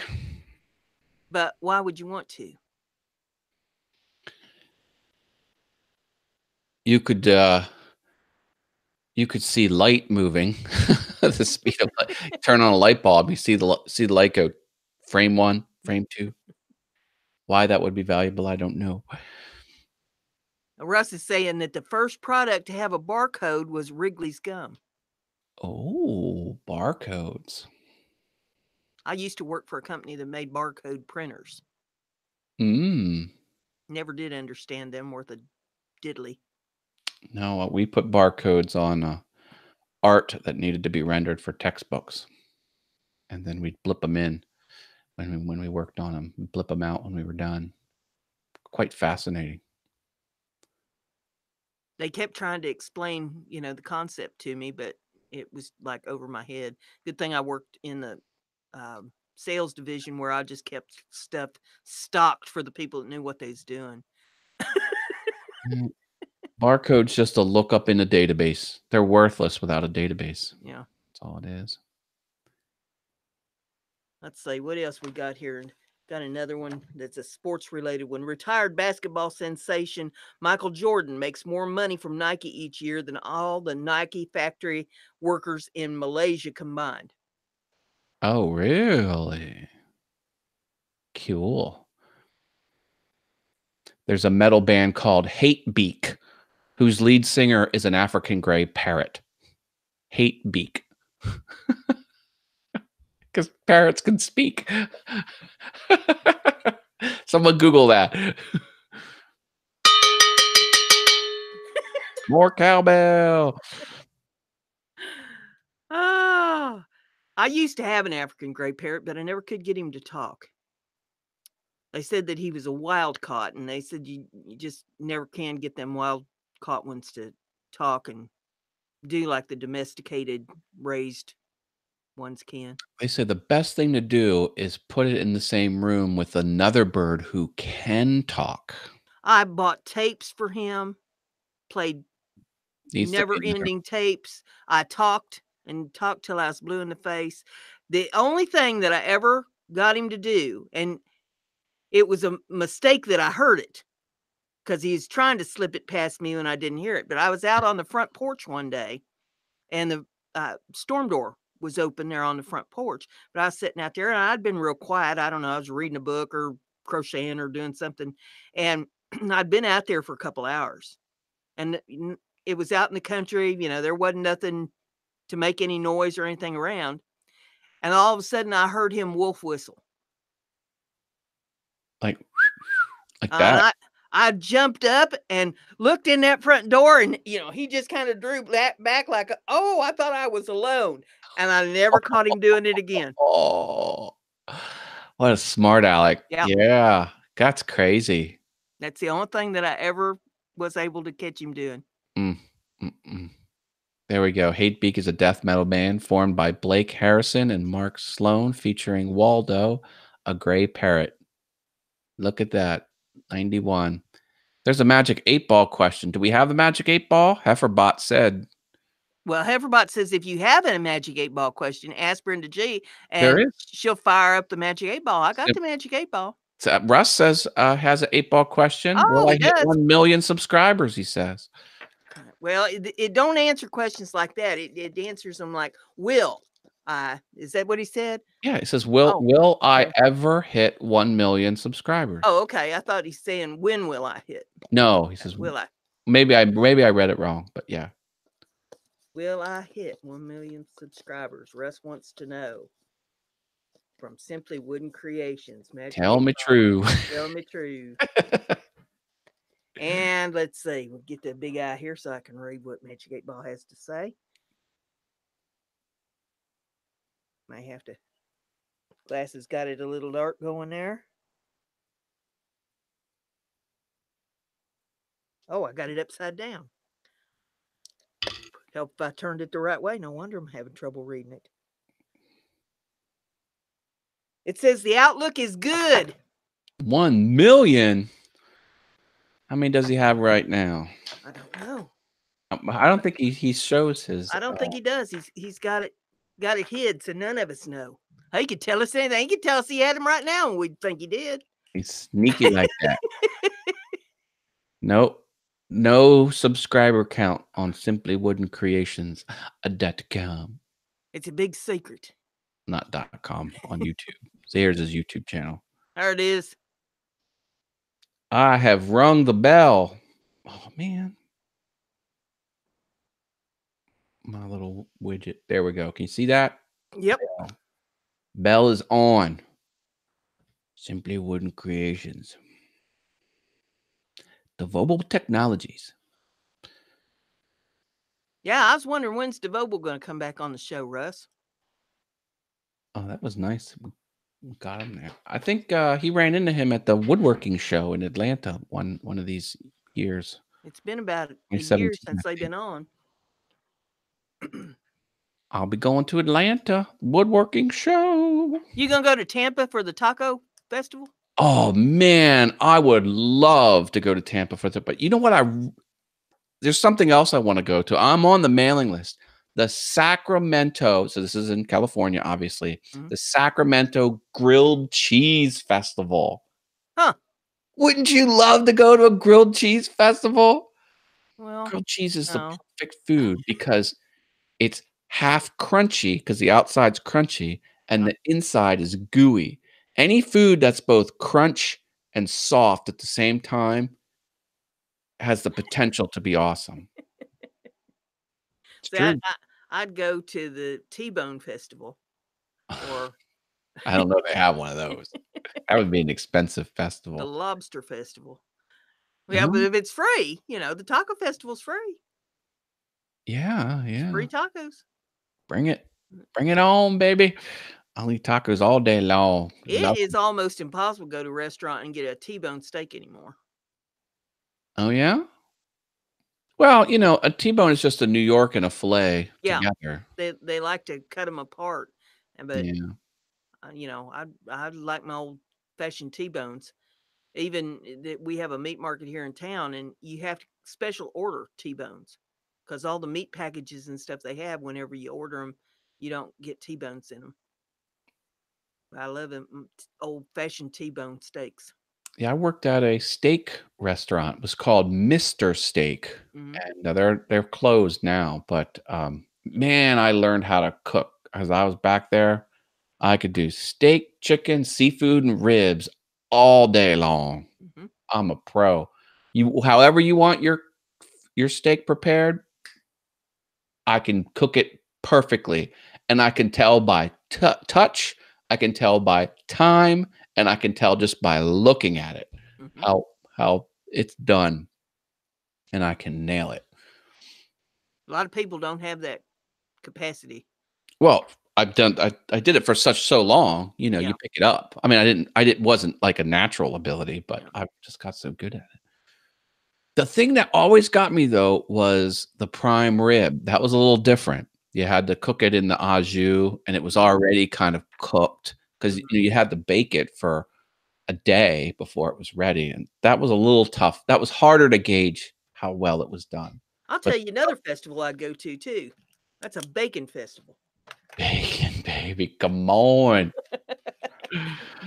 But why would you want to? You could see light moving. The speed of light. Turn on a light bulb, you see the light go frame 1, frame 2. Why that would be valuable, I don't know. Russ is saying that the first product to have a barcode was Wrigley's gum. Oh, barcodes. I used to work for a company that made barcode printers. Never did understand them worth a diddly. No, we put barcodes on art that needed to be rendered for textbooks. And then we'd blip them in when we worked on them, blip them out when we were done. Quite fascinating. They kept trying to explain, the concept to me, but it was like over my head. Good thing I worked in the sales division where I just kept stuff stocked for the people that knew what they was doing. Barcode's just a lookup in a database. They're worthless without a database. Yeah. That's all it is. Let's see what else we got here. Got another one that's a sports related one. Retired basketball sensation Michael Jordan makes more money from Nike each year than all the Nike factory workers in Malaysia combined. Oh, really? Cool. There's a metal band called Hate Beak, whose lead singer is an African gray parrot. Hate Beak. Because parrots can speak. Someone Google that. More cowbell. Ah, I used to have an African gray parrot, but I never could get him to talk. They said that he was a wild caught, and they said you just never can get them wild caught ones to talk and do like the domesticated, raised ones can. They say the best thing to do is put it in the same room with another bird who can talk. I bought tapes for him, played Needs never-ending tapes. I talked and talked till I was blue in the face. The only thing that I ever got him to do, and it was a mistake that I heard it, because he's trying to slip it past me when I didn't hear it. But I was out on the front porch one day, and the storm door was open there on the front porch. But I was sitting out there, and I'd been real quiet. I don't know. I was reading a book or crocheting or doing something. And I'd been out there for a couple hours. And it was out in the country. There wasn't nothing to make any noise or anything around. And all of a sudden, I heard him wolf whistle. Like that. And I jumped up and looked in that front door, and he just kind of drew back like, oh, I thought I was alone, and I never caught him doing it again. Oh, what a smart aleck! Yeah, that's crazy. That's the only thing that I ever was able to catch him doing. There we go. Hate Beak is a death metal band formed by Blake Harrison and Mark Sloan, featuring Waldo, a gray parrot. Look at that. 91. There's a Magic 8-Ball question. Do we have the Magic 8-Ball? Heiferbot said. Well, Heiferbot says if you have a Magic 8-Ball question, ask Brenda G, There and is. she'll fire up the Magic 8-Ball. I got the Magic 8-Ball. So, Russ says has an 8-ball question. Oh, Will I he hit does. 1 million subscribers? He says. Well, it don't answer questions like that. It answers them like, will I? Is that what he said? Yeah, he says, will Oh, will I okay. ever hit 1 million subscribers? Oh, okay. I thought he's saying, when will I hit? No, he says, Will I? maybe I read it wrong, but yeah. Will I hit 1 million subscribers? Russ wants to know. From Simply Wooden Creations. Magic Tell 8 me Ball. true. Tell me true. And let's see. We'll get that big eye here so I can read what Magic 8 Ball has to say. May have to. Glasses got it a little dark going there. Oh, I got it upside down. Help if I turned it the right way. No wonder I'm having trouble reading it. It says the outlook is good. 1 million? How many does he have right now? I don't know. I don't think he shows his. I don't think he does. He's got it hid, so none of us know. He could tell us anything. He could tell us he had him right now, and we'd think he did. He's sneaky like that. Nope. No subscriber count on Simply Wooden Creations.com. It's a big secret. Not .com on YouTube. So here's his YouTube channel. There it is. I have rung the bell. Oh man. My little widget. There we go. Can you see that? Yep. Bell is on. Simply Wooden Creations. Devobal Technologies. Yeah, I was wondering when's DeVobel going to come back on the show, Russ. Oh, that was nice. We got him there. I think he ran into him at the woodworking show in Atlanta one of these years. It's been about a 2017, year I since they've think. been on. I'll be going to Atlanta woodworking show. You gonna go to Tampa for the taco festival? Oh man, I would love to go to Tampa for that. But you know what? There's something else I want to go to. I'm on the mailing list. The Sacramento, so this is in California, obviously. Mhm. The Sacramento Grilled Cheese Festival. Huh. Wouldn't you love to go to a grilled cheese festival? Well, Grilled cheese is the no. perfect food because it's half crunchy because the outside's crunchy and the inside is gooey. Any food that's both crunch and soft at the same time has the potential to be awesome. It's See, true. I'd go to the T-Bone Festival, or I don't know if they have one of those. That would be an expensive the festival. Lobster Festival. Yeah, but Oh, if it's free, the taco festival's free. yeah, It's free yeah. tacos. Bring it. Bring it on, baby. I'll eat tacos all day long. It Love is 'em. almost impossible to go to a restaurant and get a T-bone steak anymore. Oh, yeah? Well, a T-bone is just a New York and a filet Yeah, together. they like to cut them apart, but Yeah. I like my old fashioned T-bones. Even that we have a meat market here in town, and you have to special order T-bones because all the meat packages and stuff they have, whenever you order them, you don't get T-bones in them. I love them old fashioned T-bone steaks. Yeah, I worked at a steak restaurant. It was called Mr. Steak, Hmm. and they're closed now, but, man, I learned how to cook. As I was back there, I could do steak, chicken, seafood, and ribs all day long. Hmm. I'm a pro. However you want your steak prepared, I can cook it perfectly, and I can tell by touch, I can tell by time, and I can tell just by looking at it Hmm. how it's done, and I can nail it. A lot of people don't have that capacity. Well, I did it for so long, Yeah, you pick it up. I mean, I didn't wasn't like a natural ability, but yeah. I just got so good at it. The thing that always got me though was the prime rib. That was a little different. You had to cook it in the au jus, and it was Mhm, already kind of cooked because mhm. you had to bake it for a day before it was ready, and that was a little tough. That was harder to gauge how well it was done. I'll But tell you another festival I'd go to too. That's a bacon festival. bacon, baby, come on.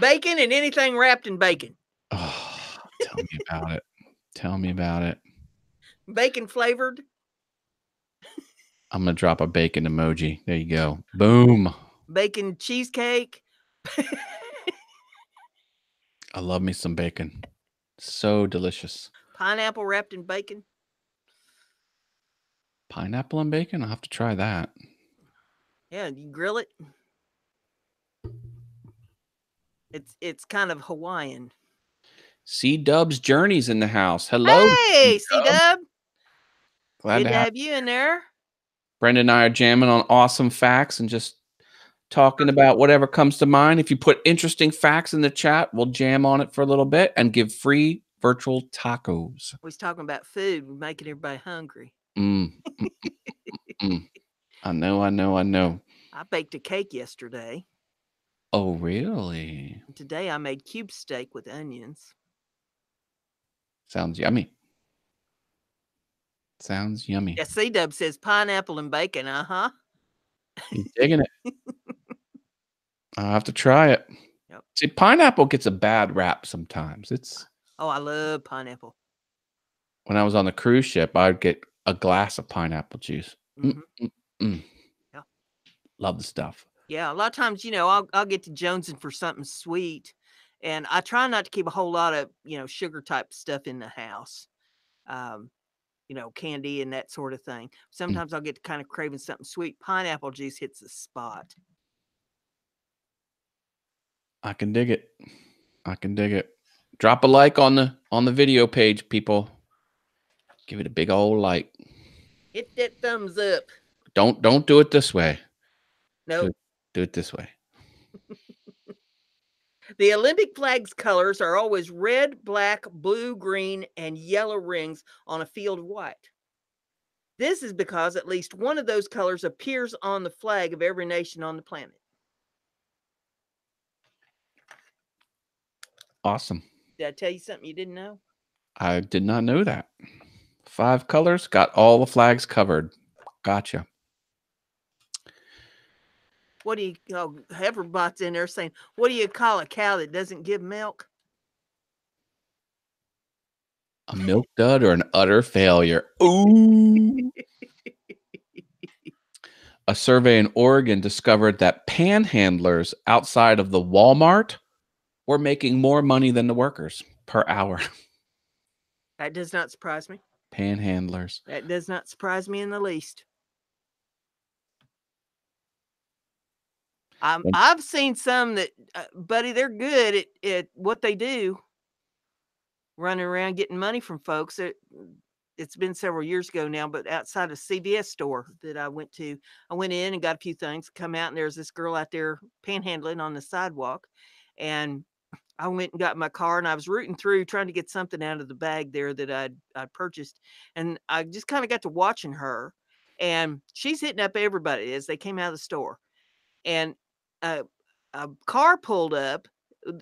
Bacon and anything wrapped in bacon. Oh, tell me about it. Tell me about it. Bacon flavored. I'm going to drop a bacon emoji. There you go. Boom. Bacon cheesecake. I love me some bacon. So delicious. Pineapple wrapped in bacon. Pineapple and bacon? I'll have to try that. Yeah, you grill it. It's kind of Hawaiian. C-Dub's Journeys in the house. Hello. Hey, C-Dub. Glad Good to to have have you in there. Brenda and I are jamming on awesome facts and just talking about whatever comes to mind. If you put interesting facts in the chat, we'll jam on it for a little bit and give free virtual tacos. We was talking about food, making everybody hungry. Mm, mm, mm. I know. I baked a cake yesterday. Oh, really? Today I made cube steak with onions. Sounds yummy. Sounds yummy. Yeah, C-Dub says pineapple and bacon. Uh-huh. You digging it? I'll have to try it. Yep. See, pineapple gets a bad rap sometimes. Oh, I love pineapple. When I was on the cruise ship, I'd get a glass of pineapple juice. Yeah. Love the stuff. Yeah, a lot of times, I'll get to jonesing for something sweet, and I try not to keep a whole lot of, sugar type stuff in the house. Candy and that sort of thing. Sometimes I'll get to kind of craving something sweet. Pineapple juice hits the spot. I can dig it. Drop a like on the video page, people. Give it a big old like. Hit that thumbs up. Don't do it this way. No. Do it this way. The Olympic flag's colors are always red, black, blue, green, and yellow rings on a field of white. This is because at least one of those colors appears on the flag of every nation on the planet. Awesome. Did I tell you something you didn't know? I did not know that. 5 colors, got all the flags covered. Gotcha. What do you, Heaverbot's in there saying, what do you call a cow that doesn't give milk? A milk dud or an utter failure. Ooh. A survey in Oregon discovered that panhandlers outside of the Walmart were making more money than the workers per hour. That does not surprise me. Panhandlers. That does not surprise me in the least. I've seen some that, buddy, they're good at what they do, running around getting money from folks. It's been several years ago now, but outside a CVS store that I went to, I went in and got a few things, come out, and there's this girl out there panhandling on the sidewalk. And I went and got in my car, and I was rooting through trying to get something out of the bag there that I'd purchased. And I just kind of got to watching her, and she's hitting up everybody as they came out of the store. And a car pulled up.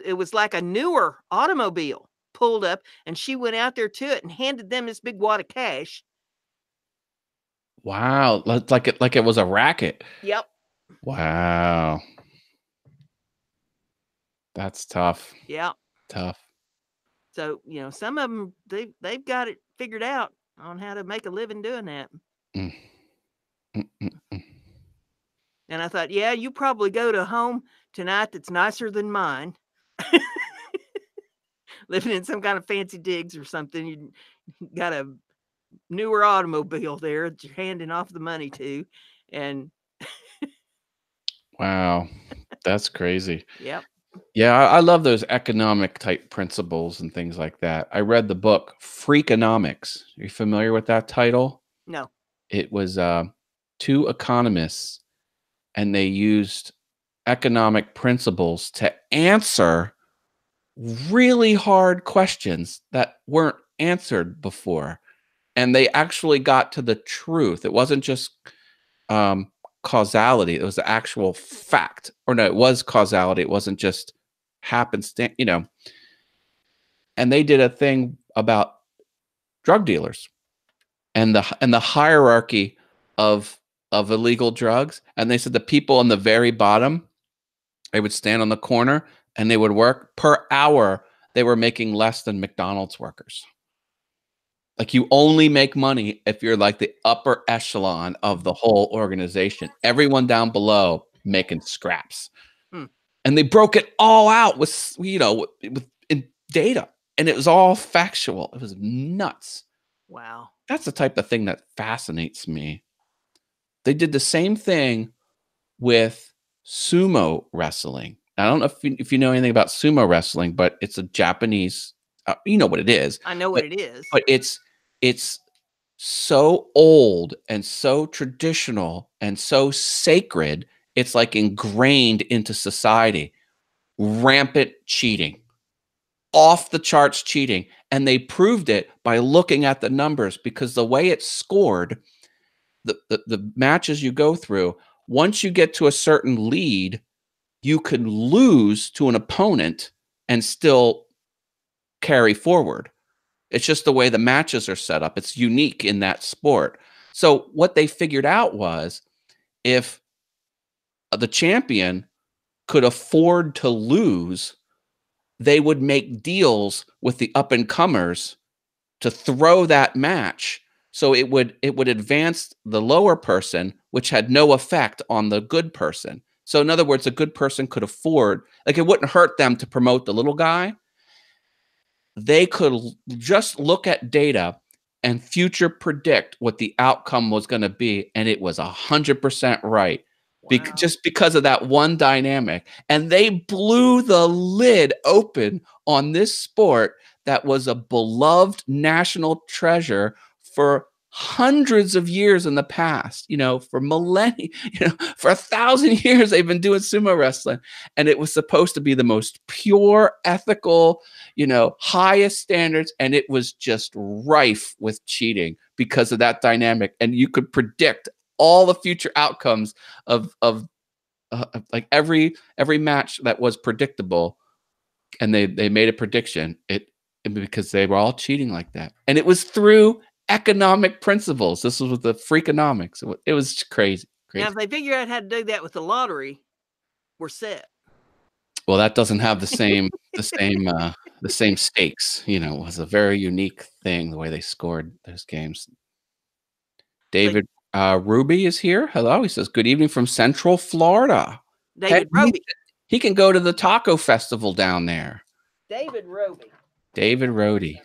It was like a newer automobile pulled up, and she went out there to it and handed them this big wad of cash. Wow, like it was a racket. Yep. Wow. That's tough. Yeah. Tough. So, some of them, they've got it figured out on how to make a living doing that. And I thought, yeah, you probably go to a home tonight that's nicer than mine. Living in some kind of fancy digs or something. You got a newer automobile there that you're handing off the money to. And wow, that's crazy. Yep. Yeah, I love those economic type principles and things like that. I read the book Freakonomics. Are you familiar with that title? No. It was 2 economists, and they used economic principles to answer really hard questions that weren't answered before. And they actually got to the truth. It wasn't just causality. It was the actual fact. Or no, it was causality. It wasn't just happenstance, And they did a thing about drug dealers and the hierarchy of illegal drugs. And they said the people on the very bottom, they would stand on the corner. and they would work per hour. They were making less than McDonald's workers. Like, you only make money if you're like the upper echelon of the whole organization. Everyone down below making scraps. And they broke it all out with, in data, and it was all factual. It was nuts. Wow. That's the type of thing that fascinates me. They did the same thing with sumo wrestling. I don't know if you know anything about sumo wrestling, but it's a Japanese, you know what it is. I know what it is. But it's so old and so traditional and so sacred. It's like ingrained into society. Rampant cheating, off the charts cheating. And they proved it by looking at the numbers, because the way it's scored, the matches you go through, once you get to a certain lead, you could lose to an opponent and still carry forward. It's just the way the matches are set up. It's unique in that sport. So what they figured out was, if the champion could afford to lose, they would make deals with the up and comers to throw that match. So it would advance the lower person, which had no effect on the good person. So in other words, a good person could afford, like, it wouldn't hurt them to promote the little guy. They could just look at data and future predict what the outcome was going to be. And it was 100% right. Wow. Just because of that one dynamic. And they blew the lid open on this sport that was a beloved national treasure for hundreds of years in the past, for millennia, for 1,000 years, they've been doing sumo wrestling. And it was supposed to be the most pure, ethical, highest standards. And it was just rife with cheating because of that dynamic. And you could predict all the future outcomes of like every match that was predictable. And they made a prediction because they were all cheating like that. And it was through economic principles. This was with the freakonomics. It was crazy. Now, if they figure out how to do that with the lottery, we're set. Well, that doesn't have the same stakes. It was a very unique thing, the way they scored those games. David Ruby is here. Hello. He says, good evening from Central Florida. David Roby. He can go to the taco festival down there. David Roby. David Roby.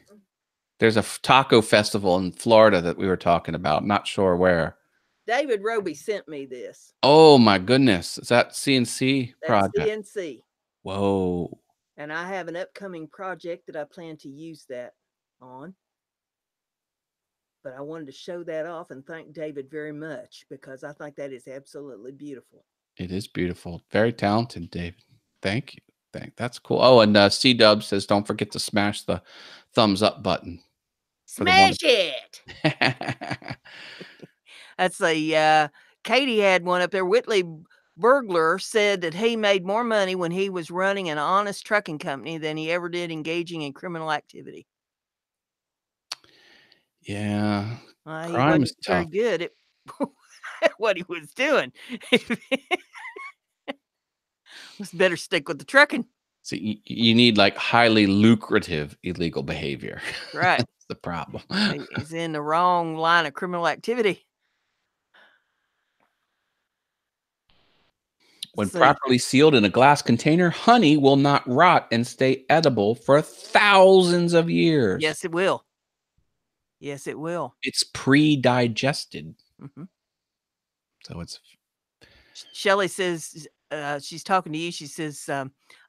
There's a taco festival in Florida that we were talking about. Not sure where. David Roby sent me this. Oh, my goodness. Is that CNC project? That's CNC. Whoa. And I have an upcoming project that I plan to use that on. But I wanted to show that off and thank David very much, because I think that is absolutely beautiful. It is beautiful. Very talented, David. Thank you. That's cool. Oh, and C-Dub says, don't forget to smash the thumbs up button. Smash it. That's Katie had one up there. Whitley Burglar said that he made more money when he was running an honest trucking company than he ever did engaging in criminal activity. Yeah. He wasn't very good at what he was doing. Was better stick with the trucking. So you need like highly lucrative illegal behavior. Right. That's the problem. He's in the wrong line of criminal activity. When properly sealed in a glass container, honey will not rot and stay edible for thousands of years. Yes, it will. Yes, it will. It's pre-digested. Mm-hmm. So it's... Shelley says, she's talking to you. She says,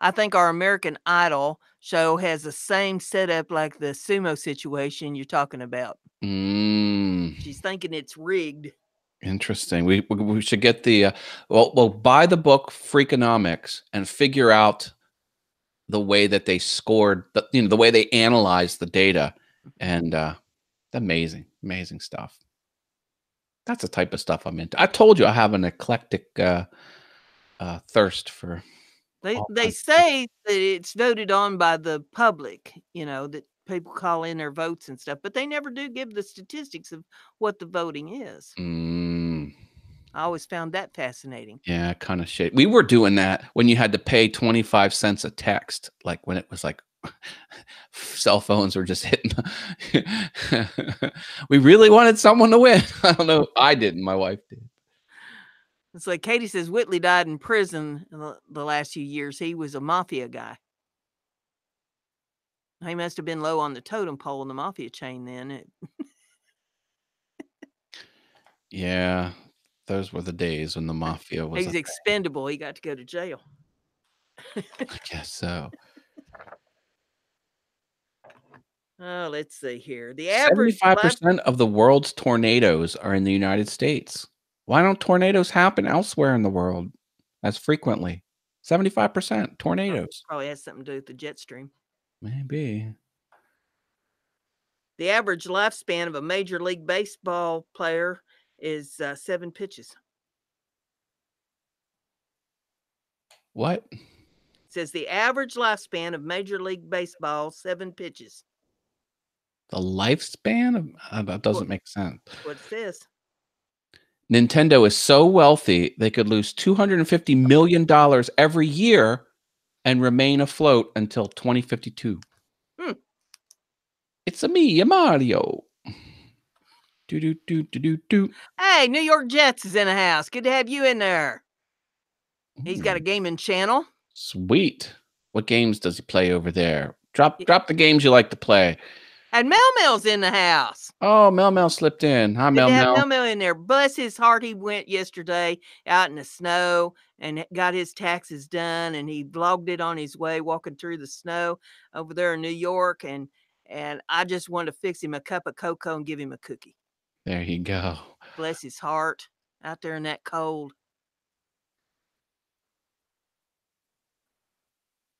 I think our American Idol show has the same setup like the sumo situation you're talking about. She's thinking it's rigged. Interesting. We should get the well, buy the book Freakonomics and figure out the way that they scored, the way they analyzed the data, and amazing stuff. That's the type of stuff I'm into. I told you I have an eclectic thirst for. They say that it's voted on by the public, that people call in their votes and stuff, but they never do give the statistics of what the voting is. I always found that fascinating. Yeah, kind of shit. We were doing that when you had to pay 25 cents a text, like when it was like cell phones were just hitting. We really wanted someone to win. I don't know. I didn't. My wife did. It's like Katie says Whitley died in prison in the last few years. He was a mafia guy. He must have been low on the totem pole in the mafia chain then. Yeah, those were the days when the mafia was a He's thing. expendable. He got to go to jail. I guess so. Oh, let's see here. The average life 75% of the world's tornadoes are in the United States. Why don't tornadoes happen elsewhere in the world as frequently? 75% tornadoes. probably has something to do with the jet stream. Maybe. The average lifespan of a Major League Baseball player is 7 pitches. What? It says the average lifespan of Major League Baseball, 7 pitches. The lifespan of that doesn't make sense. What it says. Nintendo is so wealthy they could lose $250 million every year and remain afloat until 2052. It's a me, a Mario. Do do do do do do. Hey, New York Jets is in the house. Good to have you in there. He's got a gaming channel. Sweet. What games does he play over there? Drop the games you like to play. And Mel Mel's in the house. Oh, Mel Mel slipped in. Hi, Good Mel to have Mel. Mel Mel in there. Bless his heart, he went yesterday out in the snow and got his taxes done, and he vlogged it on his way walking through the snow over there in New York, and I just wanted to fix him a cup of cocoa and give him a cookie. There you go. Bless his heart out there in that cold.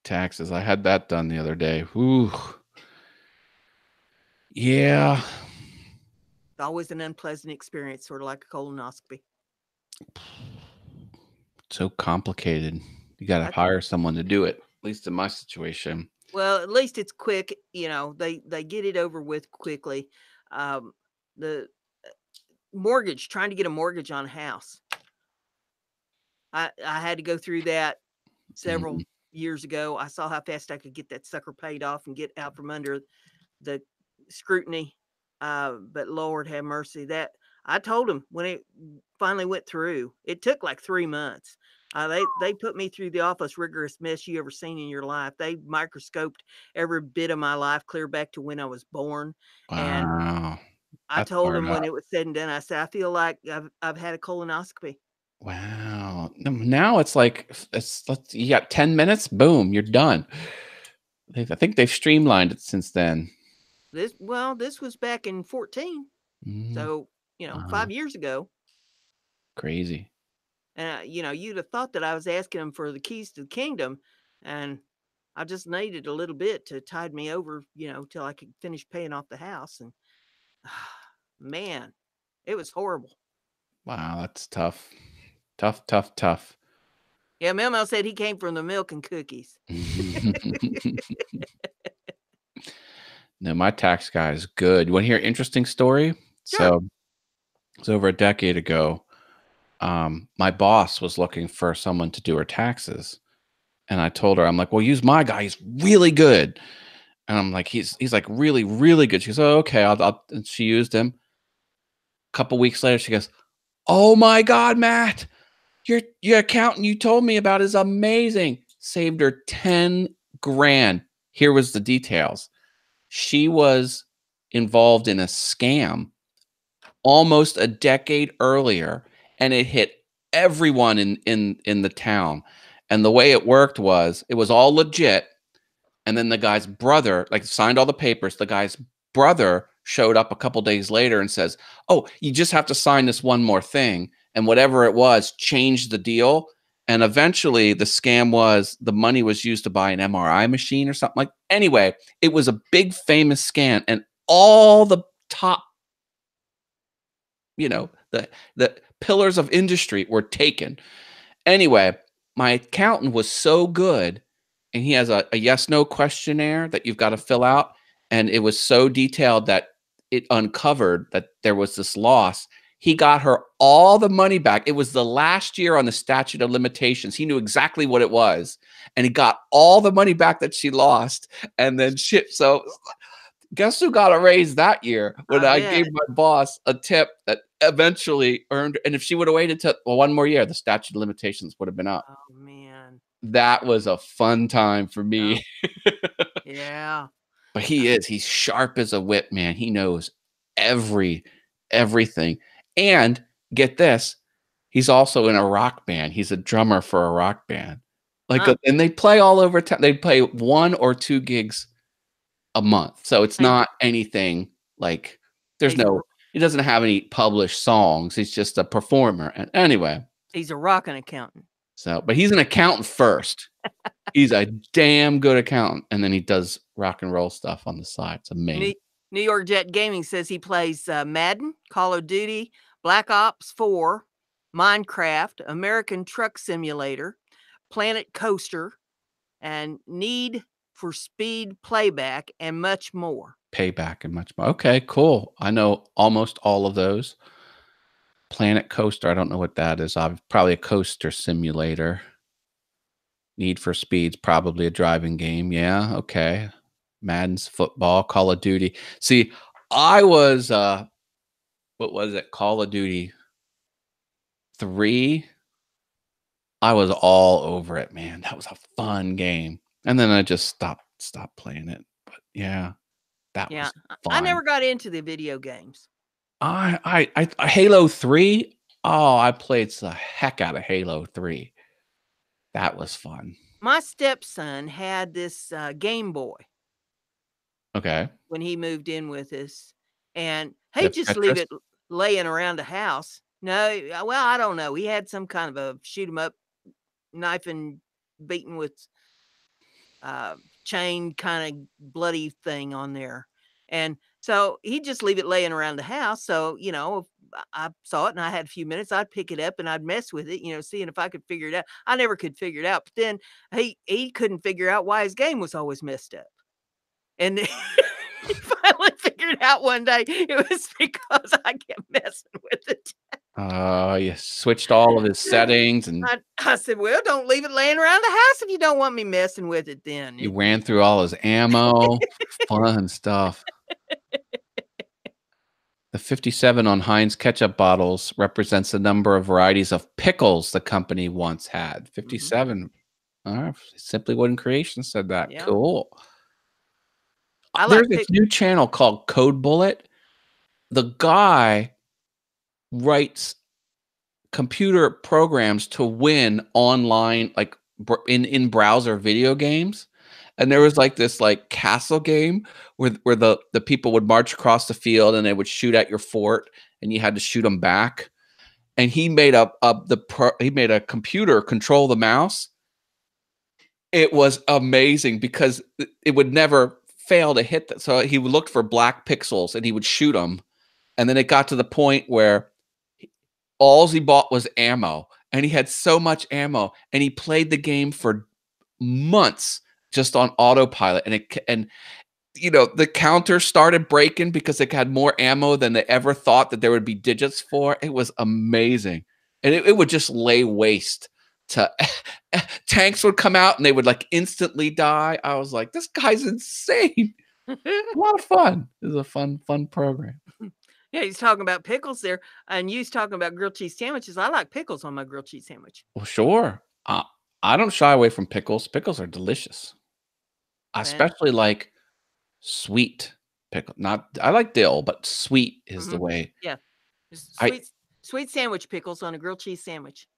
Taxes. I had that done the other day. Ooh. Yeah. It's always an unpleasant experience, sort of like a colonoscopy. So complicated. You got to hire someone to do it, at least in my situation. Well, at least it's quick. You know, they get it over with quickly. The mortgage, trying to get a mortgage on a house. I had to go through that several years ago. I saw how fast I could get that sucker paid off and get out from under the scrutiny. But Lord have mercy, that I told him when it finally went through, it took like 3 months. They put me through the office rigorous mess you ever seen in your life. They microscoped every bit of my life clear back to when I was born. And Wow. I That's told hard him when up. it was said and done, I said, I feel like I've had a colonoscopy. Wow. Now it's like you got 10 minutes, boom, you're done. I think they've streamlined it since then. This was back in 14. So, 5 years ago. Crazy. And, you'd have thought that I was asking him for the keys to the kingdom, and I just needed a little bit to tide me over, till I could finish paying off the house. And man, it was horrible. Wow, that's tough. Tough. Yeah, Memo said he came from the milk and cookies. No, my tax guy is good. You want to hear an interesting story? Sure. So it's over a decade ago. My boss was looking for someone to do her taxes. And I told her, I'm like, well, use my guy. He's really good. And I'm like, he's like really, really good. She goes, oh, okay. And she used him. A couple weeks later, she goes, oh my God, Matt, your accountant you told me about is amazing. Saved her 10 grand. Here was the details. She was involved in a scam almost a decade earlier, and it hit everyone in the town. And the way it worked was it was all legit. And then the guy's brother, like, signed all the papers. The guy's brother showed up a couple days later and says, oh, you just have to sign this one more thing. And whatever it was, changed the deal. And eventually the scam was the money was used to buy an MRI machine or something like. Anyway, it was a big famous scam, and all the top, the pillars of industry were taken. Anyway, my accountant was so good, and he has a yes/no questionnaire that you've got to fill out. And it was so detailed that it uncovered that there was this loss. He got her all the money back. It was the last year on the statute of limitations. He knew exactly what it was. And he got all the money back that she lost. And then shit. So guess who got a raise that year when I I bet. gave my boss a tip that eventually earned. And if she would have waited till one more year, the statute of limitations would have been up. Oh, man. That was a fun time for Oh, me. yeah. But he's sharp as a whip, man. He knows everything. And get this, he's also in a rock band. He's a drummer for a rock band. Huh. And they play all over town. They play 1 or 2 gigs a month. So it's He not anything like he's a he doesn't have any published songs. He's just a performer. And anyway, he's a rockin' accountant. but he's an accountant first. He's a damn good accountant, and then he does rock and roll stuff on the side. It's amazing. New York Jet Gaming says he plays Madden, Call of Duty, Black Ops 4, Minecraft, American Truck Simulator, Planet Coaster, and Need for Speed Playback, and much more. Payback and much more. Okay, cool. I know almost all of those. Planet Coaster, I don't know what that is. Probably a coaster simulator. Need for Speed's probably a driving game. Yeah, okay. Madden's football, Call of Duty. See, I was what was it? Call of Duty 3. I was all over it, man. That was a fun game. And then I just stopped playing it. But yeah, that was I fun. never got into the video games. I Halo 3. Oh, I played the heck out of Halo 3. That was fun. My stepson had this Game Boy. Okay. When he moved in with us, and he'd just leave it laying around the house. No, well, I don't know. He had some kind of a shoot 'em up, knife and beaten with chain kind of bloody thing on there. And so he'd just leave it laying around the house. So, if I saw it and I had a few minutes, I'd pick it up and I'd mess with it, seeing if I could figure it out. I never could figure it out. But then he couldn't figure out why his game was always messed up. And he finally figured out one day it was because I kept messing with it. You switched all of his settings, and I said, "Well, don't leave it laying around the house if you don't want me messing with it then." you ran through all his ammo. Fun stuff. The 57 on Heinz ketchup bottles represents the number of varieties of pickles the company once had. 57. Simply Wooden Creations said that. Yeah. Cool. There's this new channel called Code Bullet. The guy writes computer programs to win online, like in browser video games. And there was like this castle game where the people would march across the field and they would shoot at your fort and you had to shoot them back. And he made he made a computer control the mouse. It was amazing because it would never fail to hit that. So he would look for black pixels and he would shoot them. And then it got to the point where all he bought was ammo, and he had so much ammo, and he played the game for months just on autopilot. And the counter started breaking because it had more ammo than they ever thought that there would be digits for. It was amazing. And it would just lay waste to tanks would come out and they would instantly die. I was like, this guy's insane. A lot of fun. It was a fun program. Yeah, he's talking about pickles there, and you's talking about grilled cheese sandwiches. I like pickles on my grilled cheese sandwich. Well, sure. I don't shy away from pickles. Pickles are delicious. I especially like sweet pickle. I like dill, but sweet is the way. Yeah. Sweet sandwich pickles on a grilled cheese sandwich.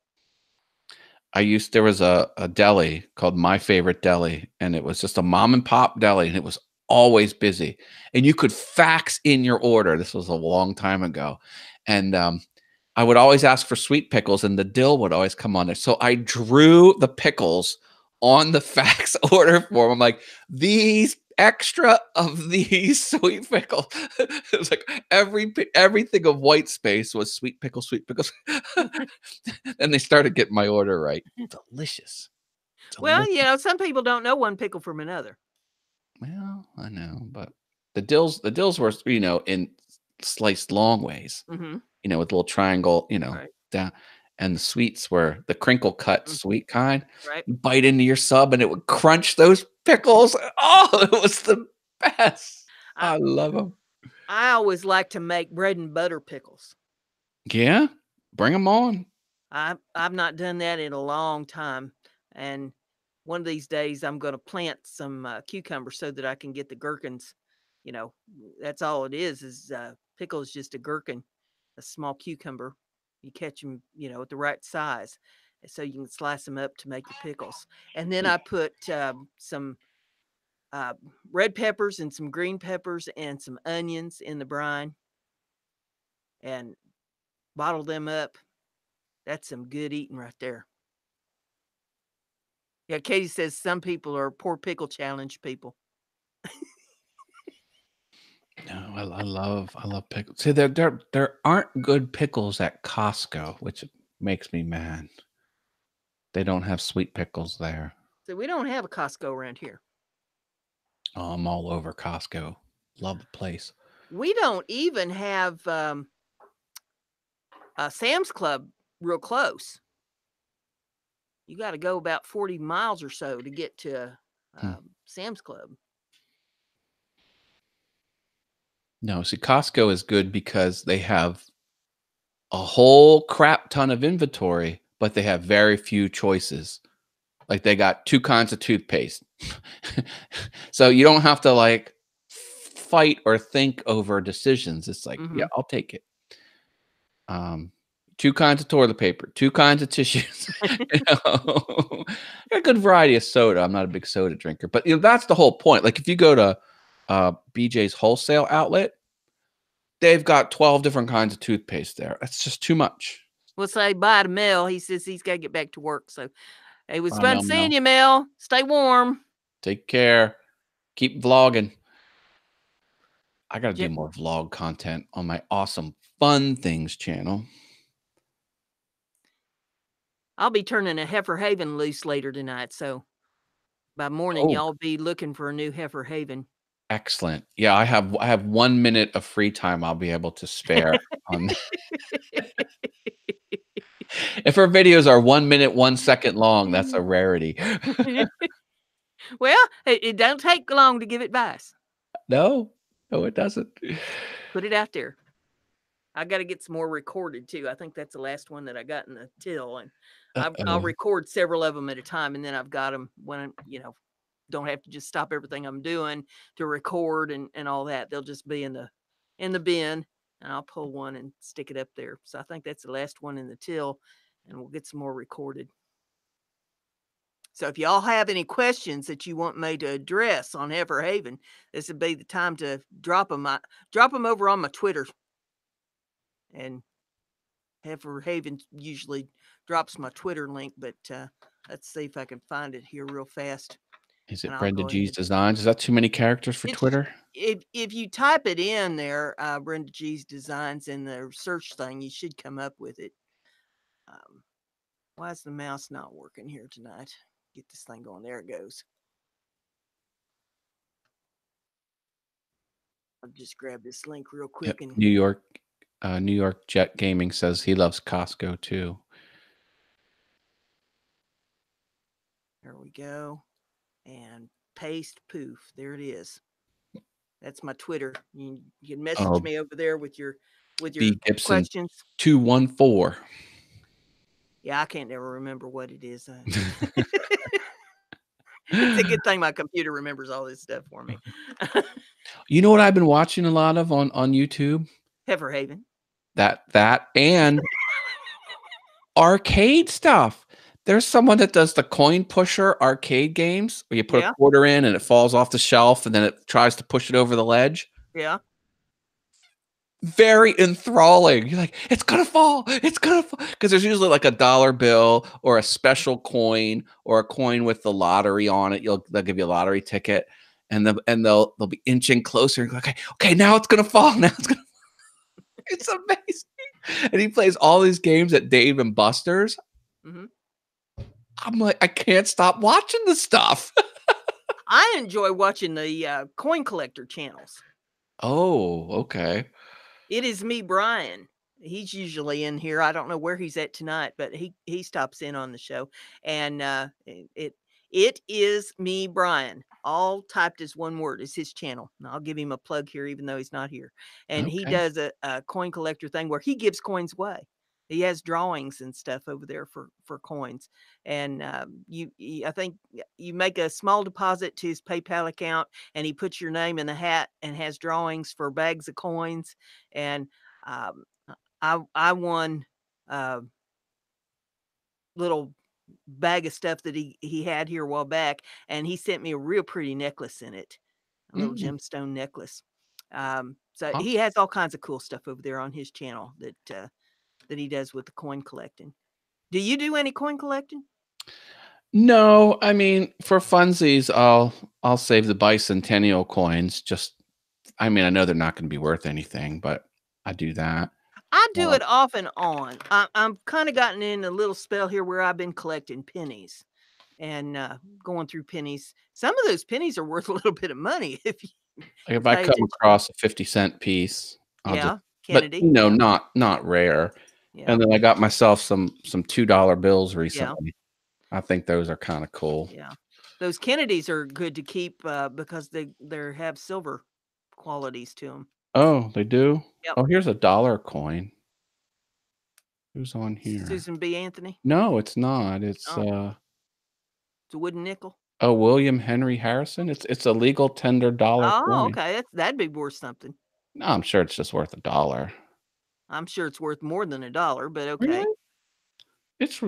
There was a deli called My Favorite Deli, and it was just a mom and pop deli, and it was always busy, and you could fax in your order. This was a long time ago, and I would always ask for sweet pickles, and the dill would always come on there. So I drew the pickles on the fax order form. I'm like, these extra of these sweet pickles. It was like everything of white space was sweet pickles. And they started getting my order right. Delicious. Well, some people don't know one pickle from another. Well, I know, but the dills were, in sliced long ways. with a little triangle, Right. down. And the sweets were the crinkle cut Mm, sweet kind. right. You bite into your sub and it would crunch those pickles. Oh, it was the best. I I love them. I always like to make bread and butter pickles. Yeah, bring them on. I've not done that in a long time, and one of these days I'm going to plant some cucumbers so that I can get the gherkins. You know, that's all it is. Pickle is just a gherkin, a small cucumber. You catch them, at the right size, and so you can slice them up to make your pickles. And then I put some uh, red peppers and some green peppers and some onions in the brine and bottle them up. That's some good eating right there. Yeah, Katie says some people are poor pickle challenge people. No, I love pickles. See, there aren't good pickles at Costco, which makes me mad. They don't have sweet pickles there. So we don't have a Costco around here. Oh, I'm all over Costco. Love the place. We don't even have a Sam's Club real close. You got to go about 40 miles or so to get to Hmm. Sam's Club. No, see, Costco is good because they have a whole crap ton of inventory, but they have very few choices. Like they got 2 kinds of toothpaste. So you don't have to like fight or think over decisions. It's like, yeah, Mm-hmm. I'll take it. Um, 2 kinds of toilet paper, 2 kinds of tissues. A good variety of soda. I'm not a big soda drinker, but that's the whole point. Like if you go to BJ's wholesale outlet, they've got 12 different kinds of toothpaste there. That's just too much. We'll say bye to Mel. He says he's got to get back to work. So it was Bye, fun Mel, seeing Mel. you, Mel. Stay warm. Take care. Keep vlogging. I got to do Je- more vlog content on my awesome fun things channel. I'll be turning a Heifer Haven loose later tonight. So by morning, Oh, y'all be looking for a new Heifer Haven. excellent. Yeah, I have 1 minute of free time I'll be able to spare on. If her videos are 1 minute, 1 second long, that's a rarity. Well, it don't take long to give advice. No, no, it doesn't. Put it out there. I got to get some more recorded too. I think that's the last one that I got in the till, and I'll Uh-oh. record several of them at a time, and then I've got them when don't have to just stop everything I'm doing to record and all that. They'll just be in the bin, and I'll pull one and stick it up there. So I think that's the last one in the till, and we'll get some more recorded. So if y'all have any questions that you want me to address on Heifer Haven, this would be the time to drop them. Drop them over on my Twitter, and Heifer Haven usually drops my Twitter link, but let's see if I can find it here real fast, Is and it I'll Brenda go G's ahead. Designs? Is that too many characters for It's Twitter? if you type it in there, Brenda G's Designs in the search thing, you should come up with it. Why is the mouse not working here tonight? Get this thing going. There it goes. I'll just grab this link real Yep. quick and New York Jet Gaming says he loves Costco too. there we go. And paste poof. There it is. That's my Twitter. You can message Oh, me over there with your B Gibson questions. 214. Yeah, I can't never remember what it is. It's a good thing my computer remembers all this stuff for me. You know what I've been watching a lot of on YouTube? Heifer Haven. That and arcade stuff. There's someone that does the coin pusher arcade games where you put a Yeah, quarter in and it falls off the shelf and then it tries to push it over the ledge. yeah. Very enthralling. You're like, it's gonna fall. It's gonna fall. Because there's usually like a dollar bill or a special coin or a coin with the lottery on it. They'll give you a lottery ticket, and they'll be inching closer. And go, okay, now it's gonna fall. Now it's gonna. It's amazing. And he plays all these games at Dave and Buster's. Hmm. I'm like, I can't stop watching the stuff. I enjoy watching the coin collector channels. Oh, okay. It is me, Brian. he's usually in here. I don't know where he's at tonight, but he stops in on the show, and it is me, Brian, all typed as one word is his channel. And I'll give him a plug here, even though he's not here. And he Okay. does a coin collector thing where he gives coins away. He has drawings and stuff over there for coins, and I think you make a small deposit to his PayPal account, and he puts your name in the hat and has drawings for bags of coins. And um, I won a little bag of stuff that he had here a while back, and he sent me a real pretty necklace in it, a little Mm, gemstone necklace. So huh. he has all kinds of cool stuff over there on his channel that he does with the coin collecting. Do you do any coin collecting? No, I mean, for funsies, I'll save the bicentennial coins. Just, I mean, I know they're not going to be worth anything, but I do that. I do Uh, it off and on. I'm kind of gotten in a little spell here where I've been collecting pennies and going through pennies. Some of those pennies are worth a little bit of money if you like if I pay come attention. across a 50-cent piece, I'll just, Yeah, but Kennedy. Yeah, not rare. yeah, And then I got myself some $2 bills yeah, recently. I think those are kind of cool. yeah. Those Kennedys are good to keep because they have silver qualities to them. Oh, they do? Yep. Oh, here's a dollar coin. Who's on here? Susan B. Anthony. No, it's not. It's Oh, it's a wooden nickel. oh, William Henry Harrison. It's a legal tender dollar Oh, coin. okay. That'd be worth something. No, I'm sure it's just worth a dollar. I'm sure it's worth more than $1, but okay. Really? It's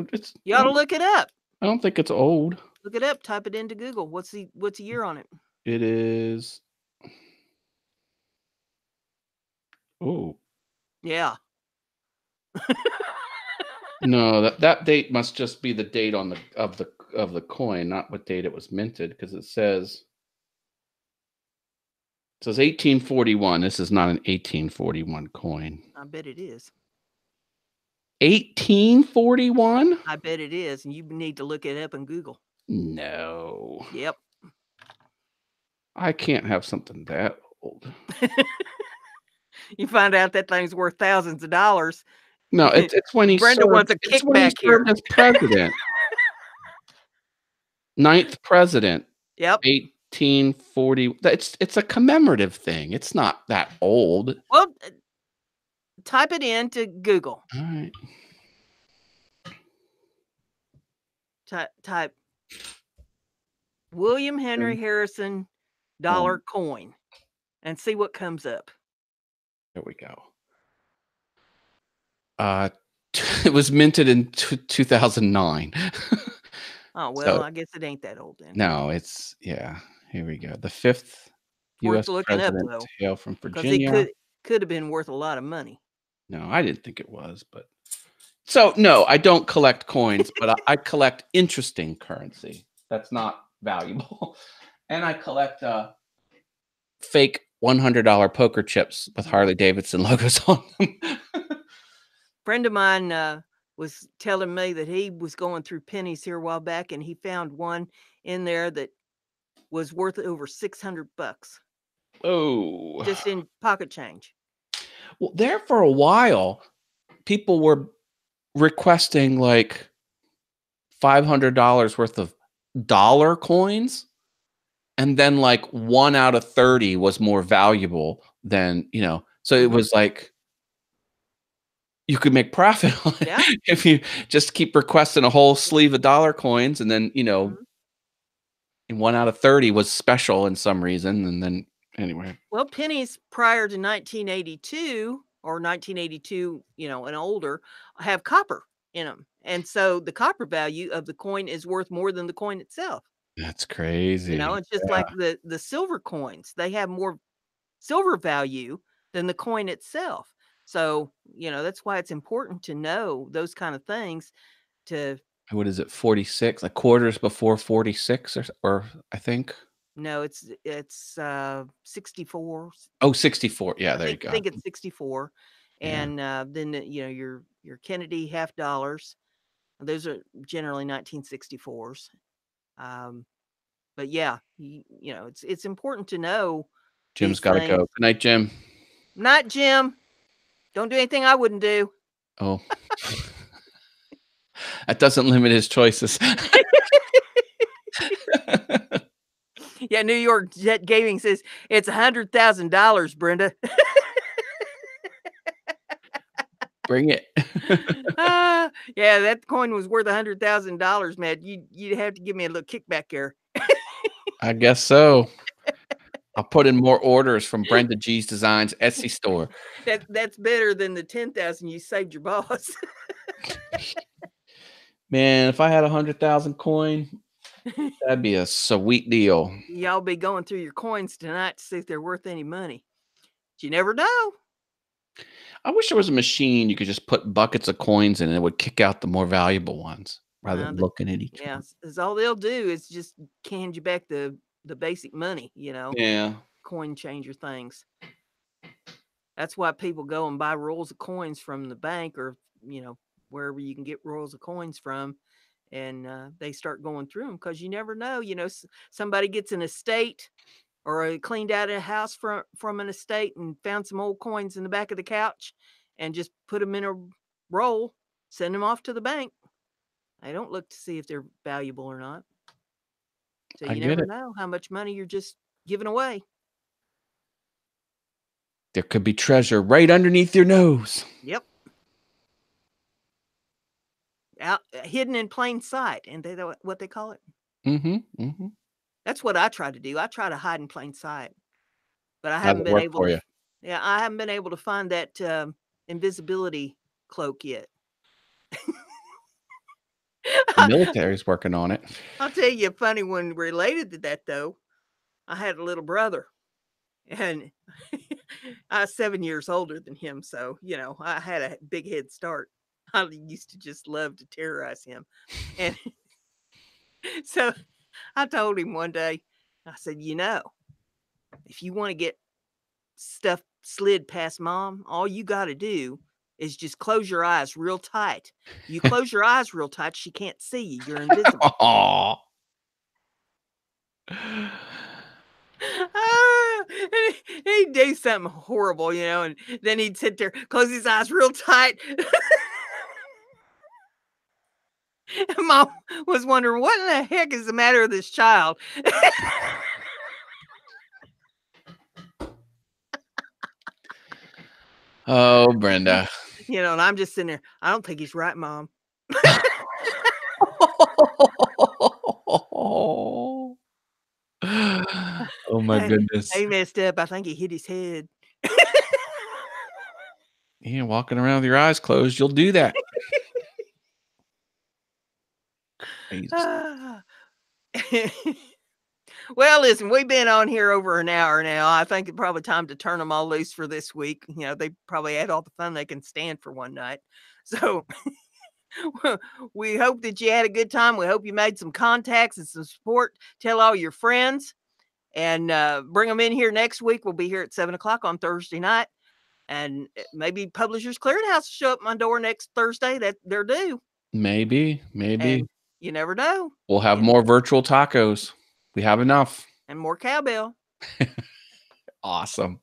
You ought to look it up. I don't think it's old. Look it up. Type it into Google. What's the year on it? It is. Oh, Yeah. no, that date must just be the date on the coin, not what date it was minted, because it says 1841. This is not an 1841 coin. I bet it is. 1841? I bet it is, and you need to look it up in Google. No. Yep. I can't have something that old. You find out that thing's worth thousands of dollars. No, it's when he Brenda served wants a it's when he kickback here. served as president. Ninth president, Yep. 1840. It's a commemorative thing. It's not that old. Well, type it into Google. All right. Type William Henry Harrison dollar coin and see what comes up. There we go. It was minted in 2009. Oh, well, So, I guess it ain't that old then. no, yeah. Here we go. The fifth Worth U.S. looking up president though, to hail from because it Virginia. could have been worth a lot of money. No, I didn't think it was, but so no, I don't collect coins, but I collect interesting currency that's not valuable, and I collect fake $100 poker chips with Harley Davidson logos on them. Friend of mine was telling me that he was going through pennies here a while back, and he found one in there that was worth over $600 Oh, just in pocket change. well, there for a while, people were requesting like $500 worth of dollar coins, and then like 1 out of 30 was more valuable than, so it Mhm. was like you could make profit on Yeah. it if you just keep requesting a whole sleeve of dollar coins, and then, Mhm. and 1 out of 30 was special in some reason, and then anyway. Well, pennies prior to 1982 or 1982, and older have copper in them. And so the copper value of the coin is worth more than the coin itself. That's crazy. It's just Yeah. like the silver coins. They have more silver value than the coin itself. So, that's why it's important to know those kind of things to What is it, 46? Like quarters before 46 or I think? know it's 64. Oh, 64. Yeah, I there you think go. think it's 64. Yeah. And then your Kennedy half dollars. Those are generally 1964s. Um, but yeah, it's important to know Jim's these gotta things. go. Good night, Jim. Not Jim. Don't do anything I wouldn't do. Oh. That doesn't limit his choices. Yeah, New York Jet Gaming says it's $100,000, Brenda. Bring it. Yeah, that coin was worth $100,000, man. You'd have to give me a little kickback there. I guess so. I'll put in more orders from Brenda G's Designs Etsy store. That's better than the 10,000 you saved your boss. Man, if I had 100,000 coin, that'd be a sweet deal. Y'all be going through your coins tonight to see if they're worth any money. But you never know. I wish there was a machine you could just put buckets of coins in and it would kick out the more valuable ones rather than looking at each Yeah, one. is all they'll do is just hand you back the basic money, Yeah. coin changer things. That's why people go and buy rolls of coins from the bank or, wherever you can get rolls of coins from. And they start going through them because you never know. Somebody gets an estate or cleaned out a house from an estate and found some old coins in the back of the couch and just put them in a roll, send them off to the bank. They don't look to see if they're valuable or not. So I you get never it. know how much money you're just giving away. There could be treasure right underneath your nose. Yep. Out hidden in plain sight, and they what they call it. Mm-hmm. Mm-hmm. That's what I try to do. I try to hide in plain sight, but I How's haven't it been work able for to. you? Yeah, I haven't been able to find that invisibility cloak yet. The military's working on it. I'll tell you a funny one related to that though. I had a little brother, and I was 7 years older than him, so I had a big head start. I used to just love to terrorize him, and so I told him one day, I said, if you want to get stuff slid past mom, all you got to do is just close your eyes real tight. You close your eyes real tight, she can't see you. You're invisible. Aw. He'd do something horrible, and then he'd sit there, close his eyes real tight. And mom was wondering, what in the heck is the matter with this child? Oh, Brenda. And I'm just sitting there, I don't think he's right, mom. Oh my goodness. He messed up. I think he hit his head. Yeah, walking around with your eyes closed, you'll do that. Jesus. Well, listen, we've been on here over an hour now. I think it's probably time to turn them all loose for this week. They probably had all the fun they can stand for one night. So we hope that you had a good time. We hope you made some contacts and some support. Tell all your friends and bring them in here next week. We'll be here at 7:00 on Thursday night. And maybe Publishers Clearinghouse will show up my door next Thursday. That they're due. Maybe. And you never know. We'll have more virtual tacos. We have enough. And more cowbell. Awesome.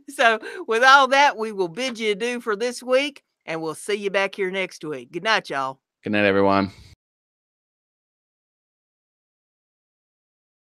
So with all that, we will bid you adieu for this week, and we'll see you back here next week. Good night, y'all. Good night, everyone.